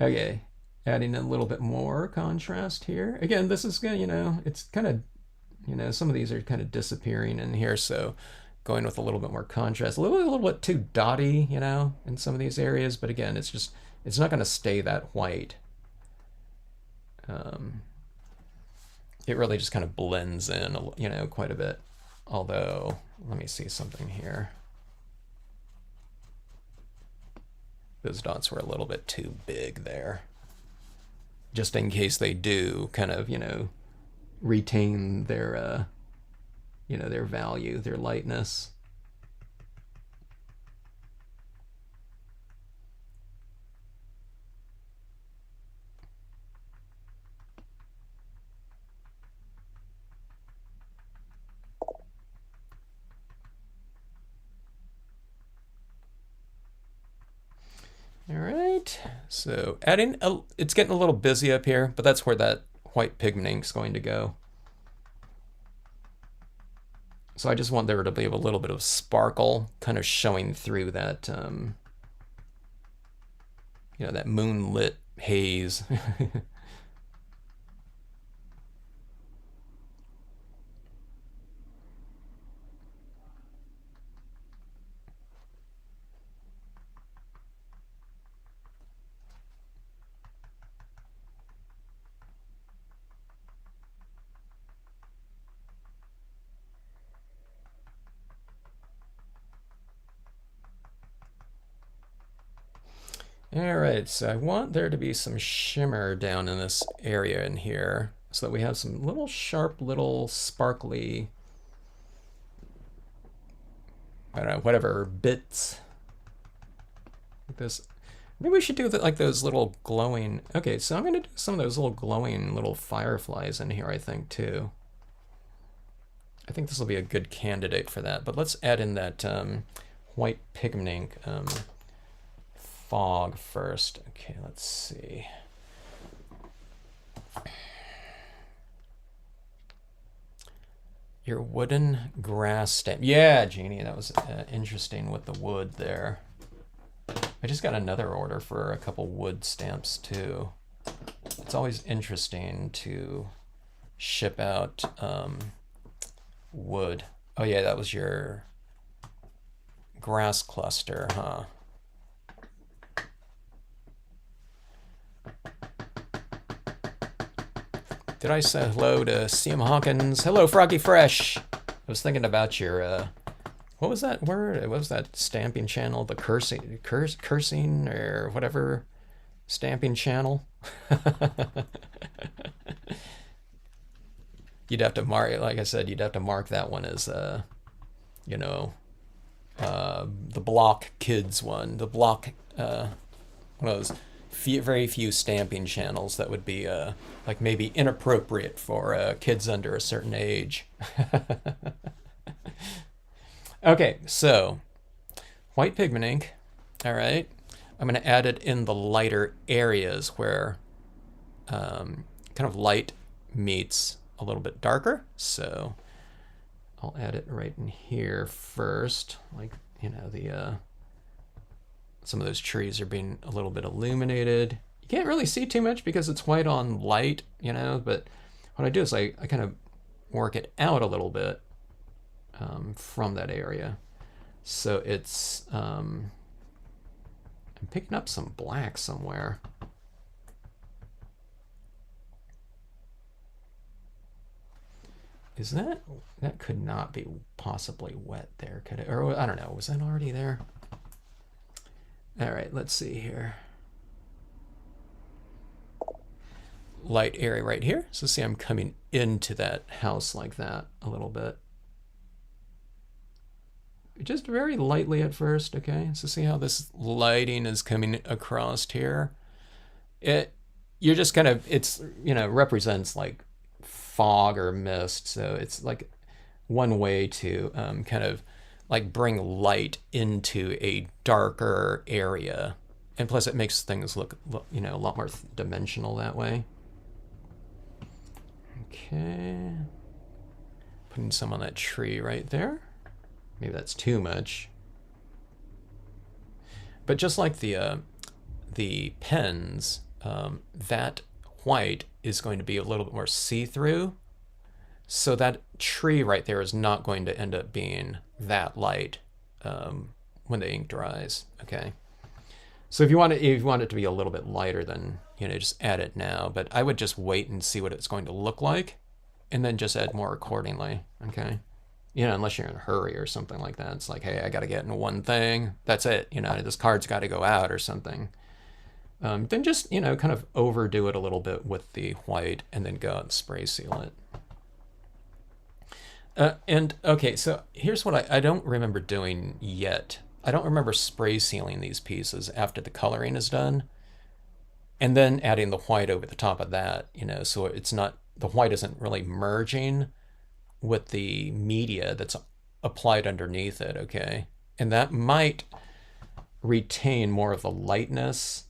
Okay, adding a little bit more contrast here. Again, this is gonna, it's kind of, some of these are kind of disappearing in here, so going with a little bit more contrast. A little bit too dotty, in some of these areas, but again, it's not gonna stay that white. It really just kind of blends in, quite a bit. Although, let me see something here. Those dots were a little bit too big there. Just in case they do kind of, retain their, their value, their lightness. All right, so it's getting a little busy up here, but that's where that white pigment ink's going to go. So I just want there to be a little bit of sparkle kind of showing through that, that moonlit haze. All right, so I want there to be some shimmer down in this area in here so that we have some little sharp, little sparkly, I don't know, whatever, bits. Like this. Maybe we should do like those little glowing, okay, so I'm gonna do some of those little glowing little fireflies in here, I think, too. I think this will be a good candidate for that, but let's add in that white pigment ink fog first. Okay, let's see. Your wooden grass stamp. Yeah, Jeannie, that was interesting with the wood there. I just got another order for a couple wood stamps too. It's always interesting to ship out wood. Oh yeah, that was your grass cluster, huh? Did I say hello to CM Hawkins? Hello, Froggy Fresh. I was thinking about your, what was that word? What was that stamping channel? The cursing or whatever stamping channel? You'd have to mark, like I said, you'd have to mark that one as, the Block Kids one. The Block, one of those very few stamping channels that would be like maybe inappropriate for kids under a certain age. Okay, so white pigment ink. All right, I'm going to add it in the lighter areas where kind of light meets a little bit darker. So I'll add it right in here first, like the some of those trees are being a little bit illuminated. You can't really see too much because it's white on light, but what I do is I kind of work it out a little bit from that area. So it's, I'm picking up some black somewhere. Is that could not be possibly wet there, could it? Or I don't know, was that already there? All right, let's see here. Light area right here. So see, I'm coming into that house like that a little bit. just very lightly at first, okay? So see how this lighting is coming across here? You're just kind of, it's, represents like fog or mist. So it's like one way to kind of like bring light into a darker area. And plus it makes things look, a lot more dimensional that way. Okay. Putting some on that tree right there. Maybe that's too much. But just like the pens, that white is going to be a little bit more see-through. So that tree right there is not going to end up being that light when the ink dries. Okay. So if you want it to be a little bit lighter, then just add it now. But I would just wait and see what it's going to look like, and then just add more accordingly. Okay. Unless you're in a hurry or something like that. It's like, hey, I got to get in one thing. That's it. This card's got to go out or something. Then just, kind of overdo it a little bit with the white and then go out and spray seal it. And okay, so here's what I don't remember doing yet. I don't remember spray sealing these pieces after the coloring is done, and then adding the white over the top of that, so it's not, the white isn't really merging with the media that's applied underneath it, okay? And that might retain more of the lightness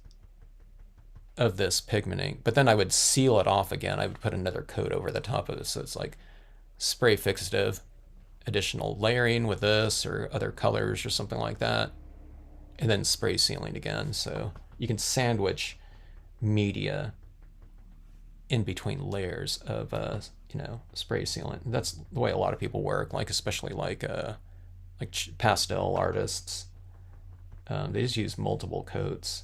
of this pigment ink, but then I would seal it off again. I would put another coat over the top of it, so it's like spray fixative, additional layering with this or other colors or something like that, and then spray sealing again. So you can sandwich media in between layers of spray sealant. That's the way a lot of people work, like especially like pastel artists. They just use multiple coats,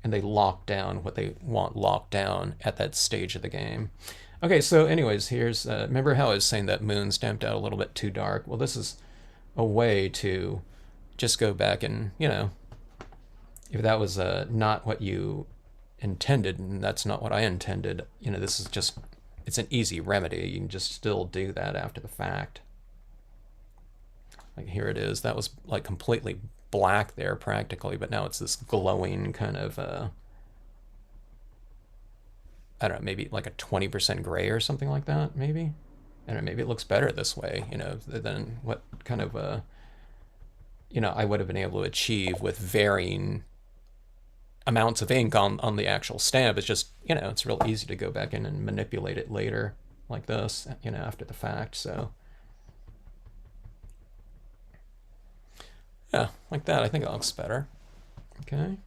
and they lock down what they want locked down at that stage of the game. Okay, so anyways, here's, remember how I was saying that moon stamped out a little bit too dark? Well, this is a way to just go back and, if that was not what you intended, and that's not what I intended, this is just, it's an easy remedy. You can just still do that after the fact. Like here it is. That was like completely black there practically, but now it's this glowing kind of, I don't know, maybe like a 20% gray or something like that, maybe. I don't know, maybe it looks better this way, than what kind of, I would have been able to achieve with varying amounts of ink on the actual stamp. It's just, it's real easy to go back in and manipulate it later like this, after the fact. So yeah, like that. I think it looks better. Okay.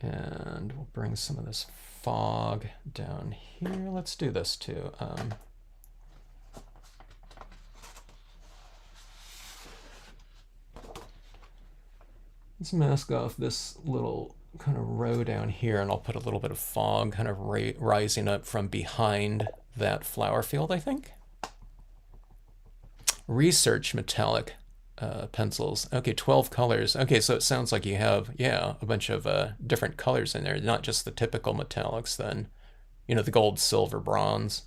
And we'll bring some of this fog down here. Let's do this too. Let's mask off this little kind of row down here, and I'll put a little bit of fog kind of rising up from behind that flower field, I think. Research metallic pencils. Okay, 12 colors. Okay, so it sounds like you have, a bunch of different colors in there, not just the typical metallics then. The gold, silver, bronze.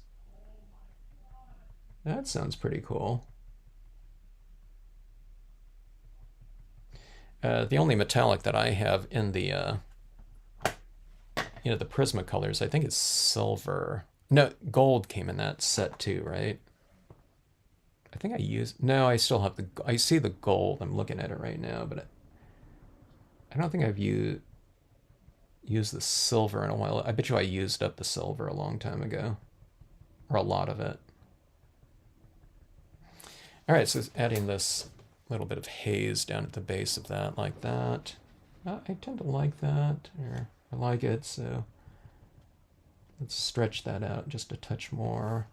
That sounds pretty cool. The only metallic that I have in the, the Prismacolors, I think it's silver. No, gold came in that set too, right? I think I used, no, I still have I see the gold. I'm looking at it right now, but I don't think I've used the silver in a while. I bet you I used up the silver a long time ago, or a lot of it. All right, so adding this little bit of haze down at the base of that, like that. I tend to like that, or I like it, so let's stretch that out just a touch more.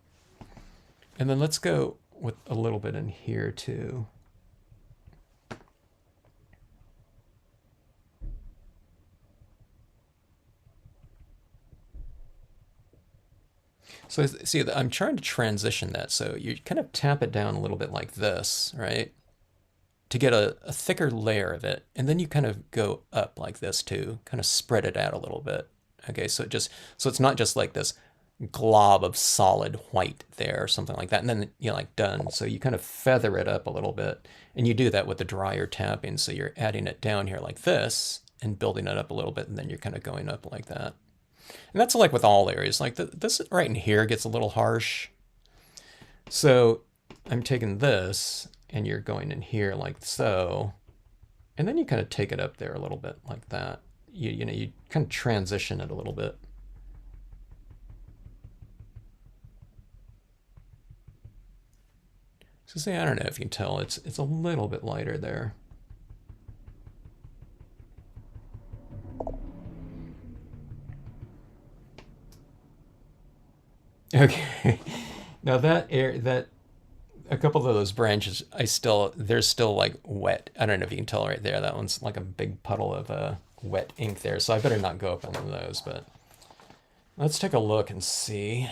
And then let's go with a little bit in here too. So see, I'm trying to transition that, so you kind of tap it down a little bit like this, right? To get a thicker layer of it, and then you kind of go up like this too, kind of spread it out a little bit. Okay, so it's not just like this glob of solid white there, something like that. And then you're like done. So you kind of feather it up a little bit. And you do that with the dryer tapping. So you're adding it down here like this and building it up a little bit. And then you're kind of going up like that. And that's like with all areas. Like this right in here gets a little harsh. So I'm taking this and you're going in here like so. And then you kind of take it up there a little bit like that. You know, you kind of transition it a little bit. So see, I don't know if you can tell, it's a little bit lighter there. Okay. Now that a couple of those branches, they're still like wet. I don't know if you can tell right there. That one's like a big puddle of wet ink there. So I better not go up on those, but let's take a look and see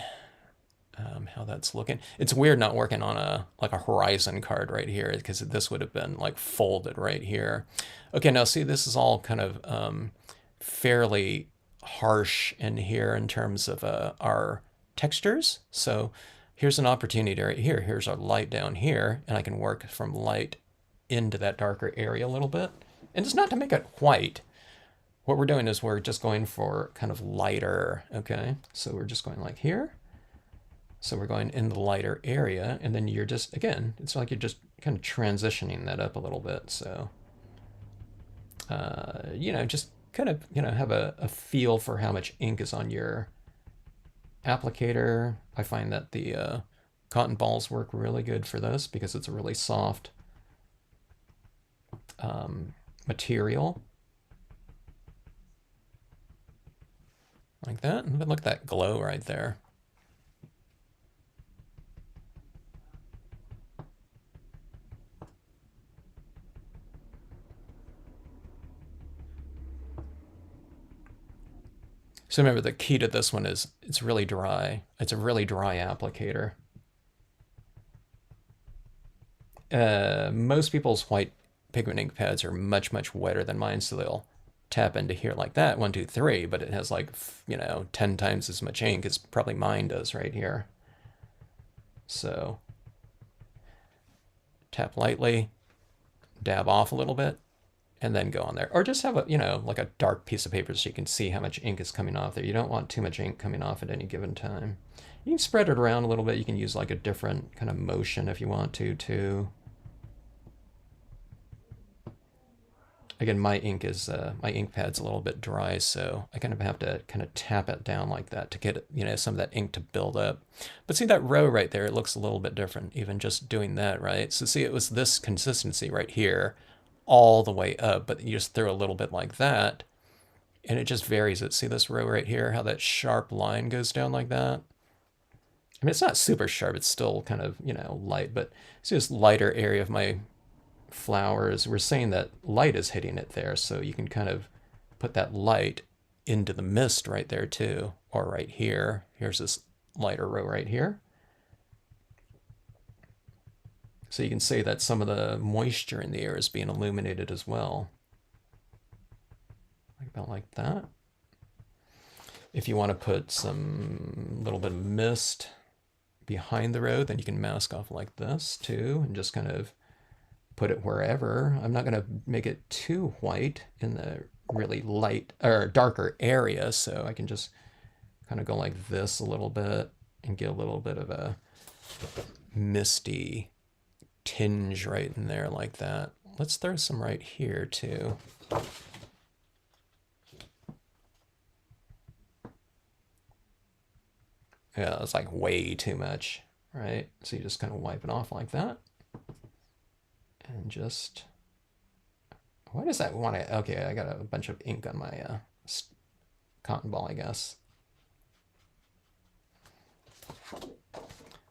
how that's looking. It's weird not working on a horizon card right here because this would have been like folded right here. Okay, now see, this is all kind of fairly harsh in here in terms of our textures. So here's an opportunity right here. Here's our light down here, and I can work from light into that darker area a little bit. And it's not to make it white. What we're doing is we're just going for kind of lighter, okay? So we're just going like here. So we're going in the lighter area, and then you're just, again, it's like you're just kind of transitioning that up a little bit. So, you know, just kind of, you know, have a feel for how much ink is on your applicator. I find that the cotton balls work really good for this because it's a really soft material. Like that. And look at that glow right there. So remember, the key to this one is it's really dry. It's a really dry applicator. Most people's white pigment ink pads are much, much wetter than mine, so they'll tap into here like that, 1, 2, 3, but it has like, you know, 10 times as much ink as probably mine does right here. So tap lightly, dab off a little bit, and then go on there. Or just have a, you know, like a dark piece of paper so you can see how much ink is coming off there. You don't want too much ink coming off at any given time. You can spread it around a little bit. You can use like a different kind of motion if you want to, too. Again, my ink pad's a little bit dry, so I kind of have to kind of tap it down like that to get, you know, some of that ink to build up. But see that row right there, it looks a little bit different, even just doing that, right? So see, it was this consistency right here all the way up, but you just throw a little bit like that, and it just varies it. See this row right here, how that sharp line goes down like that? I mean, it's not super sharp, it's still kind of, you know, light, but see this lighter area of my flowers, we're saying that light is hitting it there, so you can kind of put that light into the mist right there too, or right here. Here's this lighter row right here. So you can say that some of the moisture in the air is being illuminated as well. Like about like that. If you want to put some little bit of mist behind the row, then you can mask off like this too, and just kind of put it wherever. I'm not going to make it too white in the really light or darker area, so I can just kind of go like this a little bit and get a little bit of a misty tinge right in there like that. Let's throw some right here too. Yeah, it's like way too much, right? So you just kind of wipe it off like that. And just, why does that want to, okay, I got a bunch of ink on my cotton ball, I guess.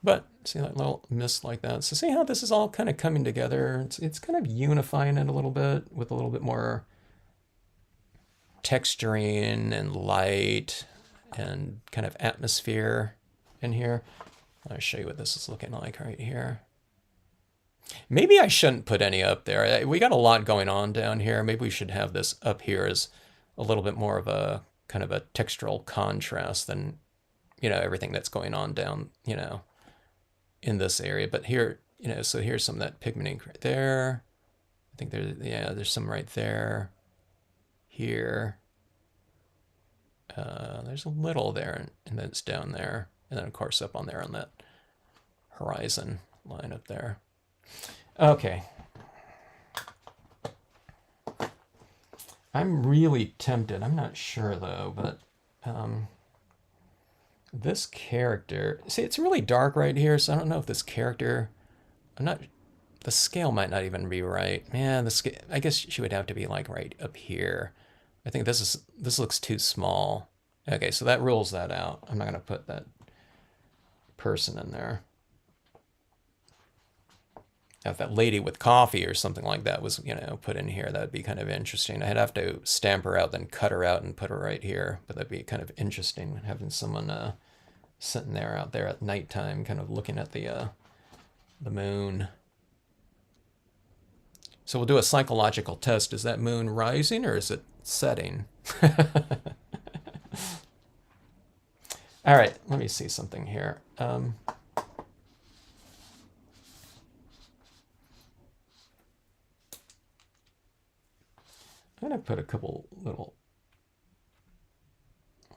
But see that little mist like that. So see how this is all kind of coming together? It's kind of unifying it a little bit with a little bit more texturing and light and kind of atmosphere in here. I'll show you what this is looking like right here. Maybe I shouldn't put any up there. We got a lot going on down here. Maybe we should have this up here as a little bit more of a kind of a textural contrast than everything that's going on down, in this area. But here, so here's some of that pigment ink right there. I think there's some right there. Here. There's a little there, and then it's down there. And then, of course, up on there on that horizon line up there. Okay. I'm really tempted. I'm not sure, though, but this character... See, it's really dark right here, so I don't know if this character... The scale might not even be right. Yeah, I guess she would have to be, like, right up here. I think this looks too small. Okay, so that rules that out. I'm not going to put that person in there. Now, if that lady with coffee or something like that was, put in here, that'd be kind of interesting. I'd have to stamp her out, then cut her out and put her right here. But that'd be kind of interesting, having someone sitting there out there at nighttime, kind of looking at the moon. So we'll do a psychological test. Is that moon rising or is it setting? All right, let me see something here. I'm going to put a couple little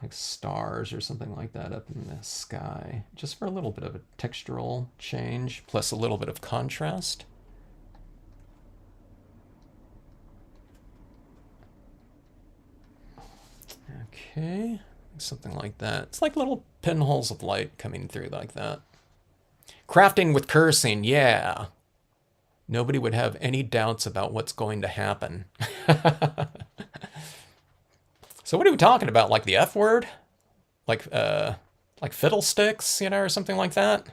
like stars or something like that up in the sky, just for a little bit of a textural change, plus a little bit of contrast. Okay, something like that. It's like little pinholes of light coming through like that. Crafting with cursing, yeah. Nobody would have any doubts about what's going to happen. So what are we talking about? Like the F word? Like fiddlesticks, or something like that?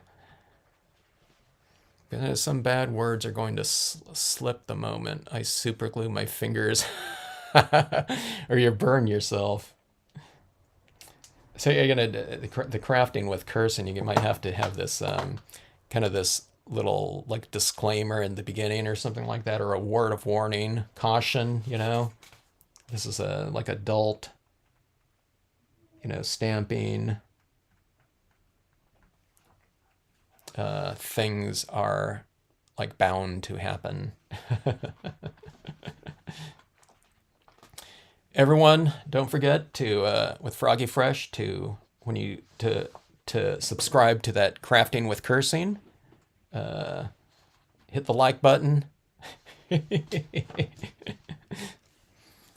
Some bad words are going to slip the moment I superglue my fingers. Or you burn yourself. So you're gonna the crafting with cursing. You might have to have this kind of this little like disclaimer in the beginning or something like that, or a word of warning, caution. This is like adult. Stamping. Things are like bound to happen. Everyone, don't forget to with Froggy Fresh to subscribe to that Crafting with Cursing. Hit the like button.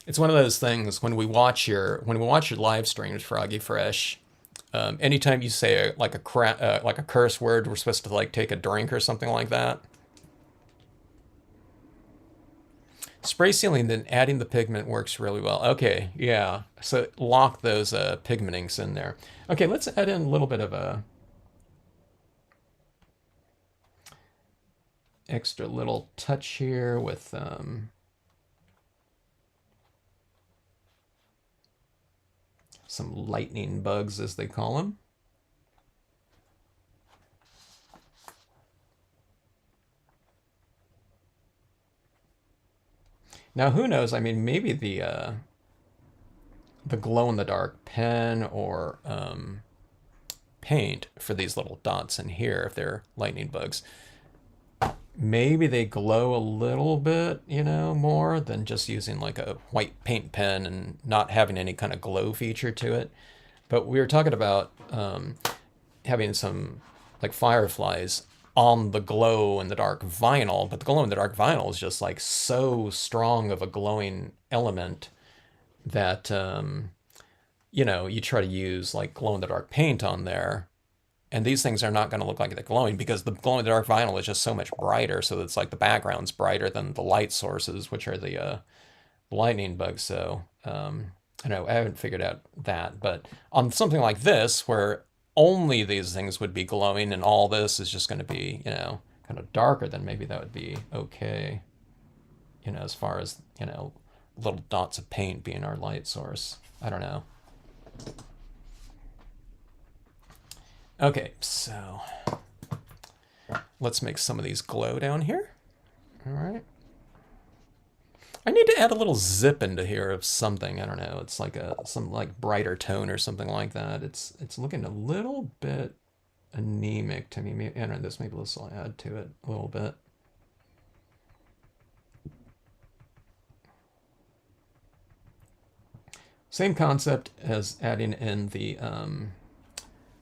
It's one of those things when we watch your live streams, Froggy Fresh. Anytime you say like a curse word, we're supposed to like take a drink or something like that. Spray sealing, then adding the pigment works really well. Okay, yeah. So lock those pigment inks in there. Okay, let's add in a little bit of a extra little touch here with some lightning bugs, as they call them. Now, who knows? I mean, maybe the glow-in-the-dark pen or paint for these little dots in here, if they're lightning bugs, maybe they glow a little bit, more than just using like a white paint pen and not having any kind of glow feature to it. But we were talking about having some like fireflies on the glow-in-the-dark vinyl, but the glow-in-the-dark vinyl is just like so strong of a glowing element that, you try to use like glow-in-the-dark paint on there, and these things are not going to look like they're glowing because the glow-in-the-dark vinyl is just so much brighter, so it's like the background's brighter than the light sources, which are the lightning bugs. So, I know I haven't figured out that, but on something like this, where only these things would be glowing and all this is just going to be, kind of darker, then maybe that would be okay, as far as, little dots of paint being our light source. I don't know. Okay, so let's make some of these glow down here. All right. I need to add a little zip into here of something. I don't know. It's like some like brighter tone or something like that. It's looking a little bit anemic to me. Maybe, I don't know, maybe this will add to it a little bit. Same concept as adding in the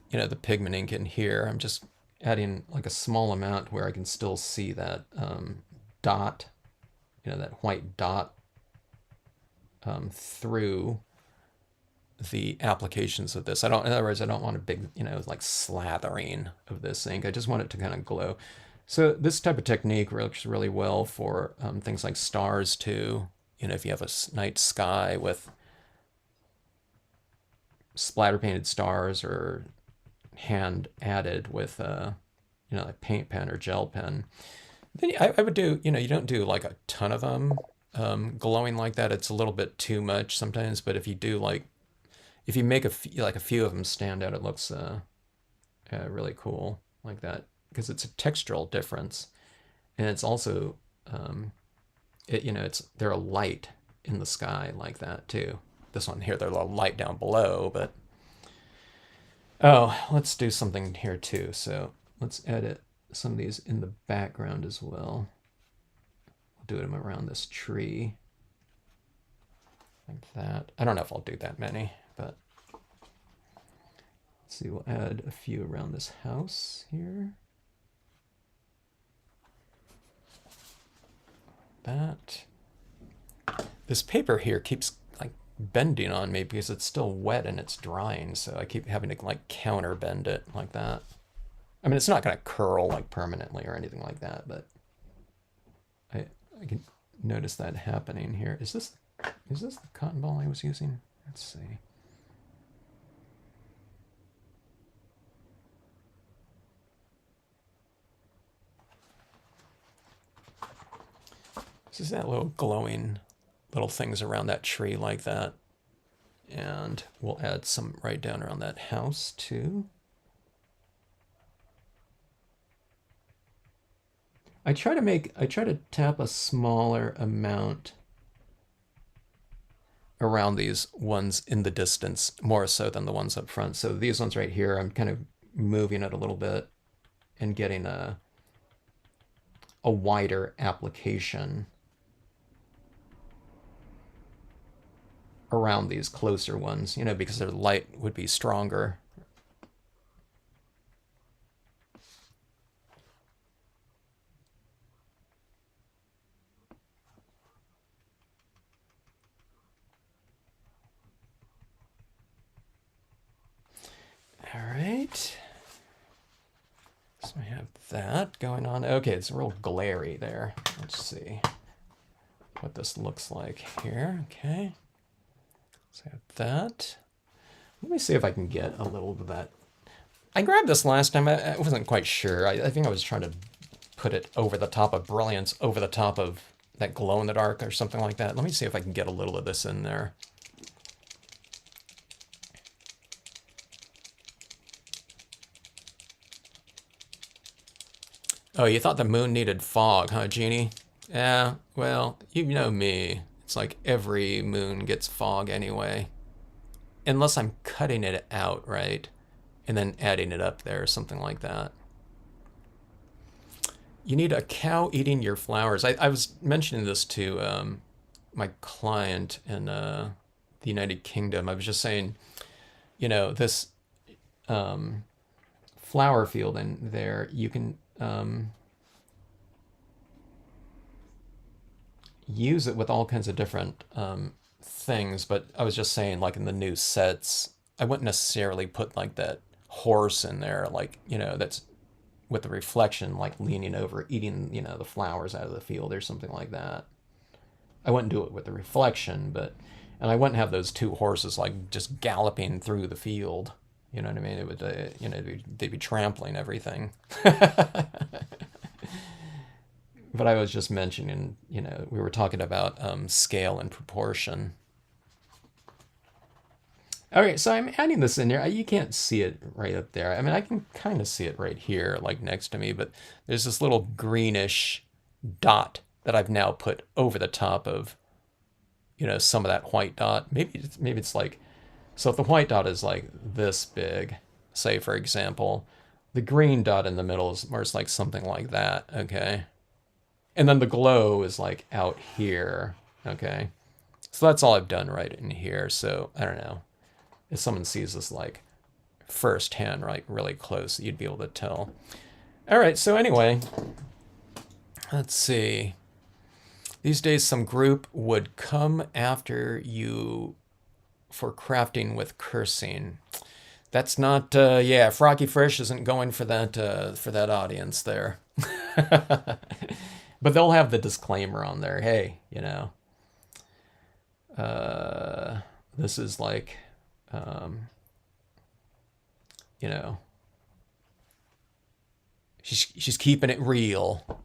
the pigment ink in here. I'm just adding like a small amount where I can still see that dot, that white dot through the applications of this. In other words, I don't want a big, like slathering of this ink. I just want it to kind of glow. So this type of technique works really well for things like stars too. If you have a night sky with splatter painted stars or hand added with a paint pen or gel pen, then I would do, you don't do like a ton of them glowing like that. It's a little bit too much sometimes, but if you do if you make a few of them stand out, it looks really cool like that, because it's a textural difference, and it's also they're a light in the sky like that too. This one here, they're a little light down below, but let's do something here too. So let's edit some of these in the background as well. I'll do them around this tree like that. I don't know if I'll do that many, but let's see, we'll add a few around this house here. That. This paper here keeps like bending on me because it's still wet and it's drying, so I keep having to like counter bend it like that. I mean, it's not going to curl like permanently or anything like that, but I can notice that happening here. Is this the cotton ball I was using? Let's see. This is that little glowing little things around that tree like that. And we'll add some right down around that house too. I try to tap a smaller amount around these ones in the distance, more so than the ones up front. So these ones right here, I'm kind of moving it a little bit and getting a wider application around these closer ones, because their light would be stronger. All right. So I have that going on. Okay, it's real glary there. Let's see what this looks like here. Okay. So I have that. Let me see if I can get a little of that. I grabbed this last time. I wasn't quite sure. I think I was trying to put it over the top of Brilliance, over the top of that glow in the dark or something like that. Let me see if I can get a little of this in there. Oh, you thought the moon needed fog, huh, Jeannie? Yeah, well, you know me. It's like every moon gets fog anyway. Unless I'm cutting it out, right? And then adding it up there, something like that. You need a cow eating your flowers. I was mentioning this to my client in the United Kingdom. I was just saying, this flower field in there, you can use it with all kinds of different things, but I was just saying, like in the new sets, I wouldn't necessarily put like that horse in there, like, that's with the reflection, like leaning over, eating, the flowers out of the field or something like that. I wouldn't do it with the reflection, and I wouldn't have those two horses like just galloping through the field. You know what I mean? It would, they'd be trampling everything. But I was just mentioning, we were talking about scale and proportion. All right, so I'm adding this in there. You can't see it right up there. I mean, I can kind of see it right here, like next to me, but there's this little greenish dot that I've now put over the top of you know, some of that white dot. Maybe it's like, so if the white dot is like this big, say for example, the green dot in the middle is more like something like that, okay? And then the glow is like out here, okay? So that's all I've done right in here. So I don't know. If someone sees this like firsthand, right, really close, you'd be able to tell. All right, so anyway, let's see. These days, some group would come after you for crafting with cursing. That's not, yeah, Froggy Fresh isn't going for that audience there. But they'll have the disclaimer on there. Hey, you know, this is like, you know, she's keeping it real.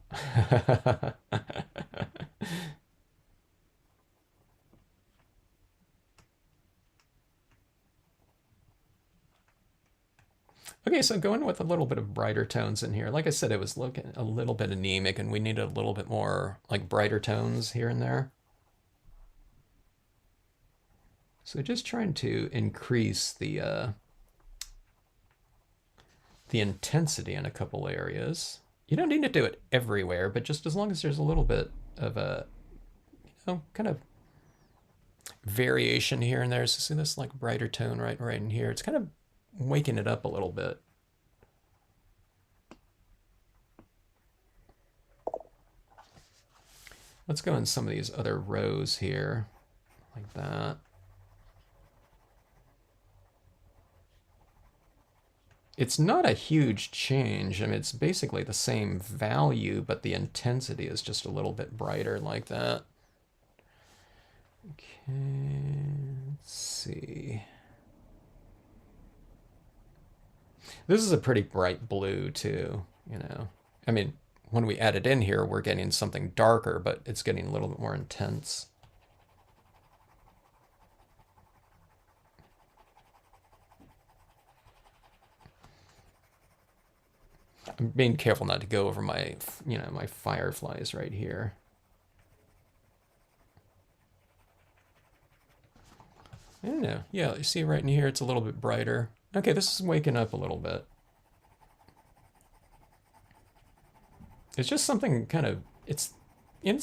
Okay, so going with a little bit of brighter tones in here. Like I said, it was looking a little bit anemic, and we needed a little bit more like brighter tones here and there. So just trying to increase the intensity in a couple areas. You don't need to do it everywhere, but just as long as there's a little bit of a, you know, kind of variation here and there. So see this like brighter tone right in here. It's kind of waking it up a little bit. Let's go in some of these other rows here, like that. It's not a huge change. I mean, it's basically the same value, but the intensity is just a little bit brighter like that. Okay, let's see. This is a pretty bright blue too, you know. I mean, when we add it in here, we're getting something darker, but it's getting a little bit more intense. I'm being careful not to go over my, you know, my fireflies right here. I don't know. Yeah, you see right in here, it's a little bit brighter. Okay, this is waking up a little bit. It's just something kind of, it's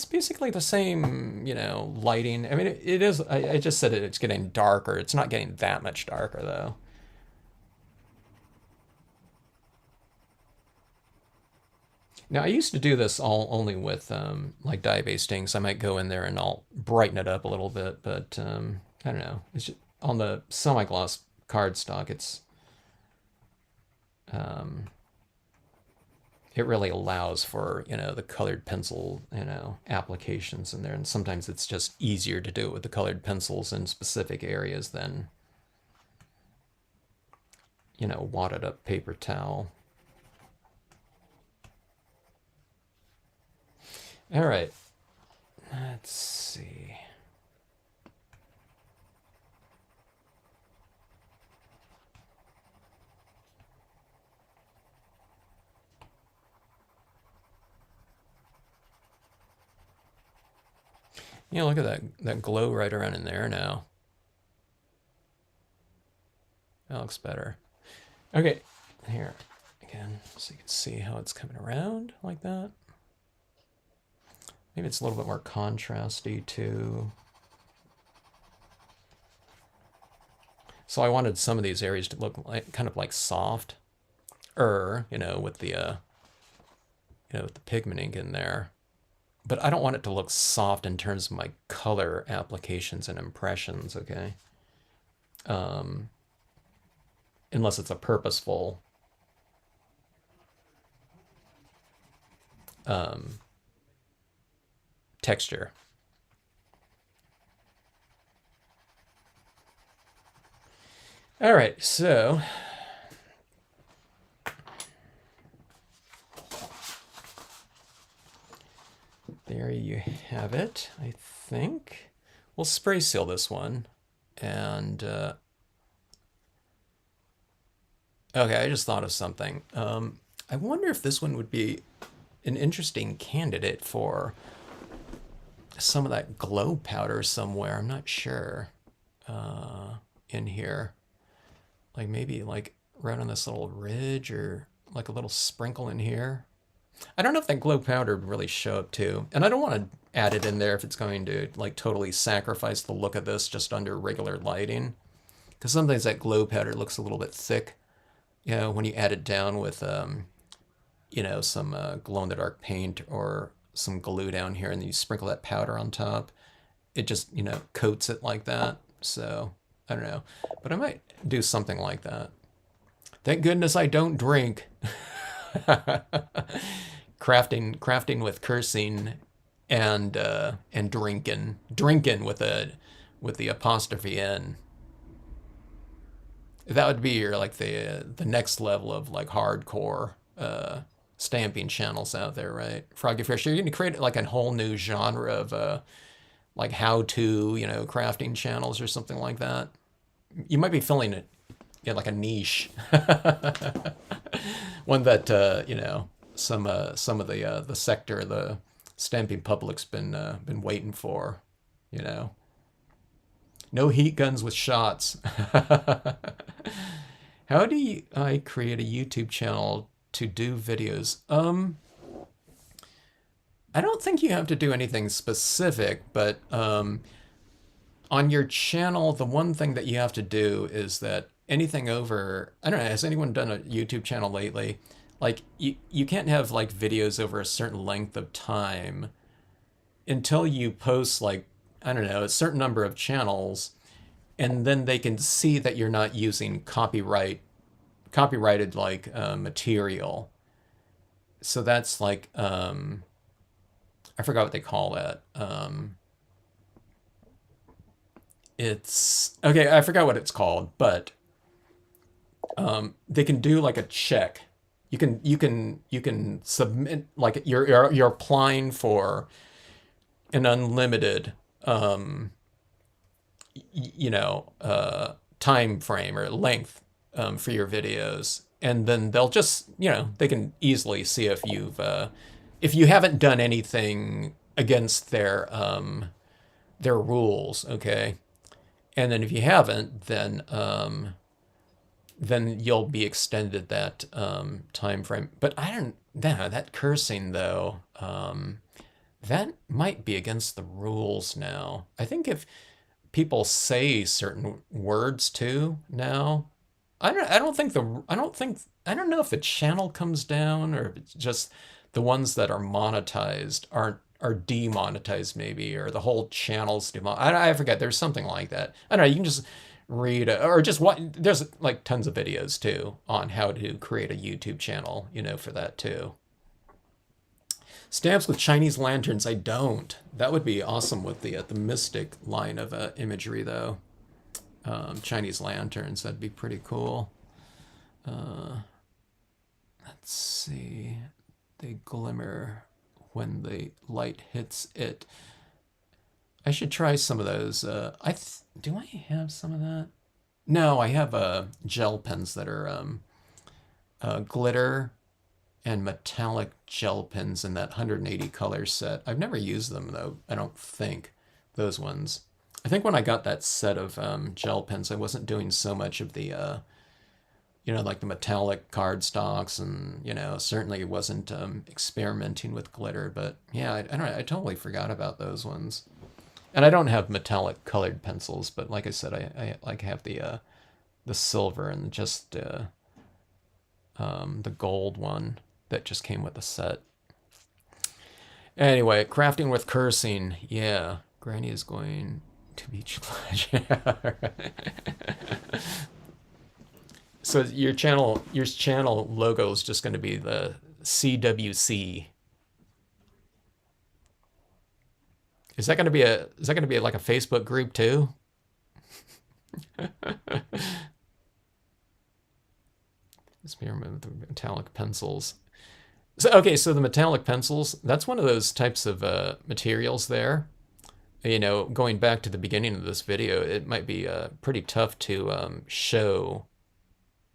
basically the same, you know, lighting. I mean, it is, I just said it's getting darker. It's not getting that much darker though. Now, I used to do this all only with like dye-based inks. I might go in there and I'll brighten it up a little bit, but I don't know. It's just, on the semi-gloss cardstock, it really allows for, you know, the colored pencil, you know, applications in there. And sometimes it's just easier to do it with the colored pencils in specific areas than, you know, wadded up paper towel. All right, let's see. Yeah, look at that glow right around in there now. That looks better. Okay, here again, so you can see how it's coming around like that. Maybe it's a little bit more contrasty too. So I wanted some of these areas to look like kind of like soft, you know, with the you know, with the pigment ink in there. But I don't want it to look soft in terms of my color applications and impressions, okay? Unless it's a purposeful texture. All right, so there you have it, I think. We'll spray seal this one. And, okay, I just thought of something. I wonder if this one would be an interesting candidate for some of that glow powder somewhere. I'm not sure. In here. Like maybe like right on this little ridge or like a little sprinkle in here. I don't know if that glow powder would really show up too. And I don't want to add it in there if it's going to like totally sacrifice the look of this just under regular lighting. Because sometimes that glow powder looks a little bit thick, you know, when you add it down with, you know, some glow-in-the-dark paint or some glue down here and then you sprinkle that powder on top. It just, you know, coats it like that. So, I don't know. But I might do something like that. Thank goodness I don't drink. crafting with cursing and drinking with the apostrophe n. That would be your like the next level of like hardcore stamping channels out there, right? Froggy Fish, you're gonna create like a whole new genre of like how-to, you know, crafting channels or something like that. You might be filling it, yeah, like a niche, one that you know some of the sector, the stamping public's been waiting for, you know. No heat guns with shots. How do I create a YouTube channel to do videos? I don't think you have to do anything specific, but on your channel, the one thing that you have to do is that anything over, I don't know, has anyone done a YouTube channel lately? Like you can't have like videos over a certain length of time until you post like, I don't know, a certain number of channels, and then they can see that you're not using copyrighted like material. So that's like, I forgot what they call that. It's okay. I forgot what it's called, but they can do like a check. You can submit like you're applying for an unlimited you know time frame or length for your videos, and then they'll just, you know, they can easily see if you haven't done anything against their rules, okay? And then if you haven't, then you'll be extended that time frame. But I don't, that cursing though, that might be against the rules now. I think if people say certain words too now, I don't know if the channel comes down or if it's just the ones that are monetized are demonetized maybe, or the whole channel's demonetized. I forget. There's something like that. I don't know. You can just read or just what. There's like tons of videos too on how to create a YouTube channel, you know, for that too. Stamps with Chinese lanterns. I don't. That would be awesome with the mystic line of imagery though. Chinese lanterns. That'd be pretty cool. Let's see. They glimmer when the light hits it. I should try some of those. Do I have some of that? No, I have gel pens that are glitter and metallic gel pens in that 180 color set. I've never used them though, I don't think, those ones. I think when I got that set of gel pens, I wasn't doing so much of the you know, like the metallic cardstocks, and, you know, certainly wasn't experimenting with glitter. But yeah, I don't know, I totally forgot about those ones. And I don't have metallic colored pencils, but like I said, I like have the silver and just the gold one that just came with the set. Anyway, crafting with cursing, yeah. Granny is going to Beach Lodge. So your channel logo is just going to be the CWC. Is that going to be like a Facebook group too? Experiment with the metallic pencils. So okay, so the metallic pencils, that's one of those types of materials there. You know, going back to the beginning of this video, it might be pretty tough to show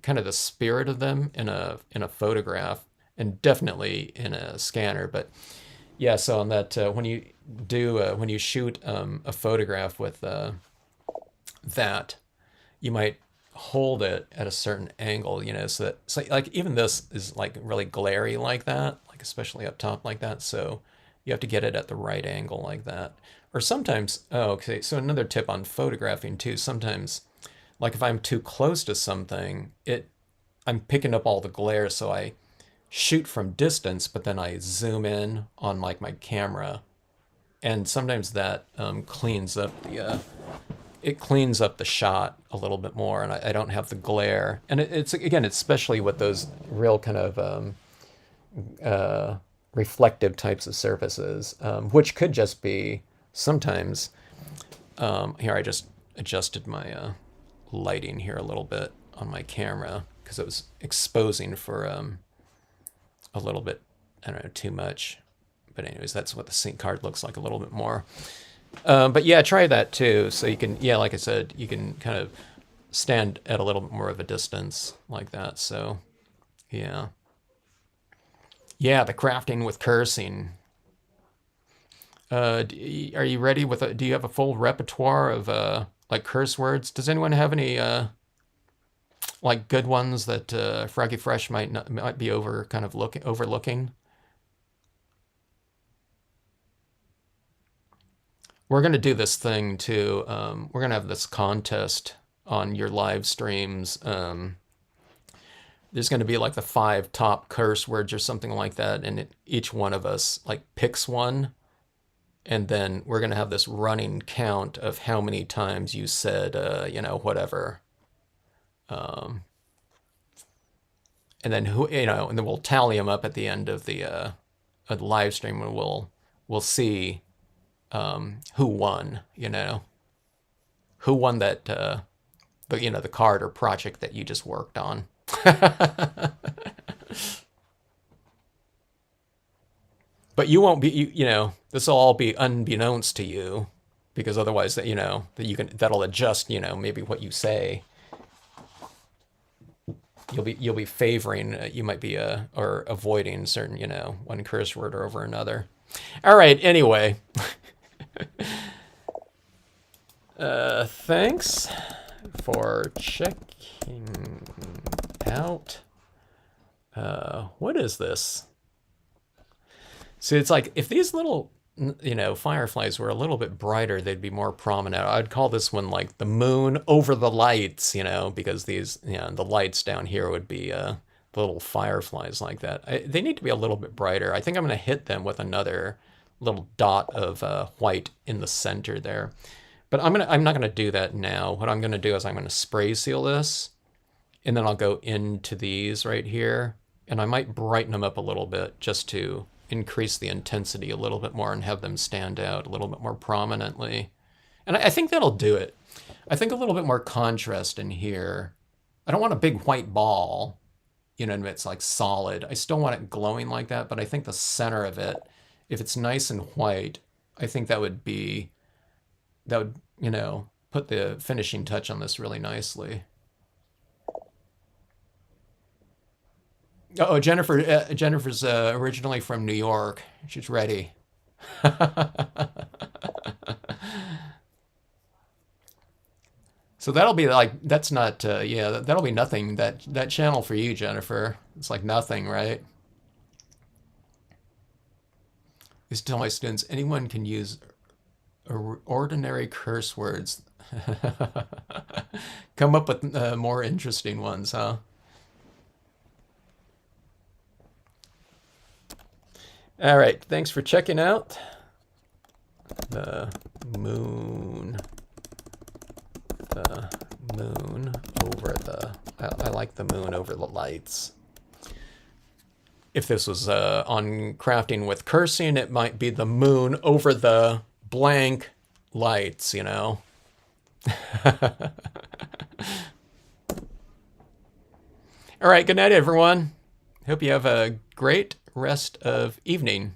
kind of the spirit of them in a photograph, and definitely in a scanner. But Yeah, so on that, when you shoot a photograph with that, you might hold it at a certain angle, so that like even this is like really glary like that, like especially up top like that. So you have to get it at the right angle like that. Or sometimes, oh, okay. So another tip on photographing too. Sometimes, like if I'm too close to something, I'm picking up all the glare, so I shoot from distance, but then I zoom in on like my camera, and sometimes that cleans up the shot a little bit more, and I don't have the glare. And it's again, it's especially with those real kind of reflective types of surfaces, which could just be sometimes. Here, I just adjusted my lighting here a little bit on my camera because it was exposing for a little bit, I don't know, too much. But anyways, that's what the sync card looks like a little bit more. But yeah, try that too. So you can, yeah, like I said, you can kind of stand at a little bit more of a distance like that. So yeah. Yeah, the crafting with cursing. Are you ready with do you have a full repertoire of like curse words? Does anyone have any like good ones that Froggy Fresh might be overlooking? We're gonna do this thing too. We're gonna have this contest on your live streams. There's gonna be like the 5 top curse words or something like that, and each one of us like picks one, and then we're gonna have this running count of how many times you said, whatever. And then and then we'll tally them up at the end of the live stream, and we'll see who won. Who won that the card or project that you just worked on. But you won't be, this will all be unbeknownst to you, because otherwise, that'll adjust, maybe what you say. You'll be favoring, you might be or avoiding certain, one curse word over another. All right. Anyway, thanks for checking out. What is this? So it's like if these little, fireflies were a little bit brighter, they'd be more prominent. I'd call this one like the moon over the lights, because these, the lights down here would be the little fireflies like that. They need to be a little bit brighter. I think I'm going to hit them with another little dot of white in the center there. But I'm not going to do that now. What I'm going to do is I'm going to spray seal this, and then I'll go into these right here, and I might brighten them up a little bit just to increase the intensity a little bit more and have them stand out a little bit more prominently. And I think that'll do it. I think a little bit more contrast in here. I don't want a big white ball, and it's like solid. I still want it glowing like that, but I think the center of it, if it's nice and white, I think that would put the finishing touch on this really nicely. Oh, Jennifer's originally from New York. She's ready. So that'll be like, that's not, that'll be nothing. That channel for you, Jennifer. It's like nothing, right? I used to tell my students, anyone can use ordinary curse words. Come up with more interesting ones, huh? All right, thanks for checking out the moon. The moon over the, I like the moon over the lights. If this was on crafting with cursing, it might be the moon over the blank lights, All right, good night, everyone. Hope you have a great rest of evening.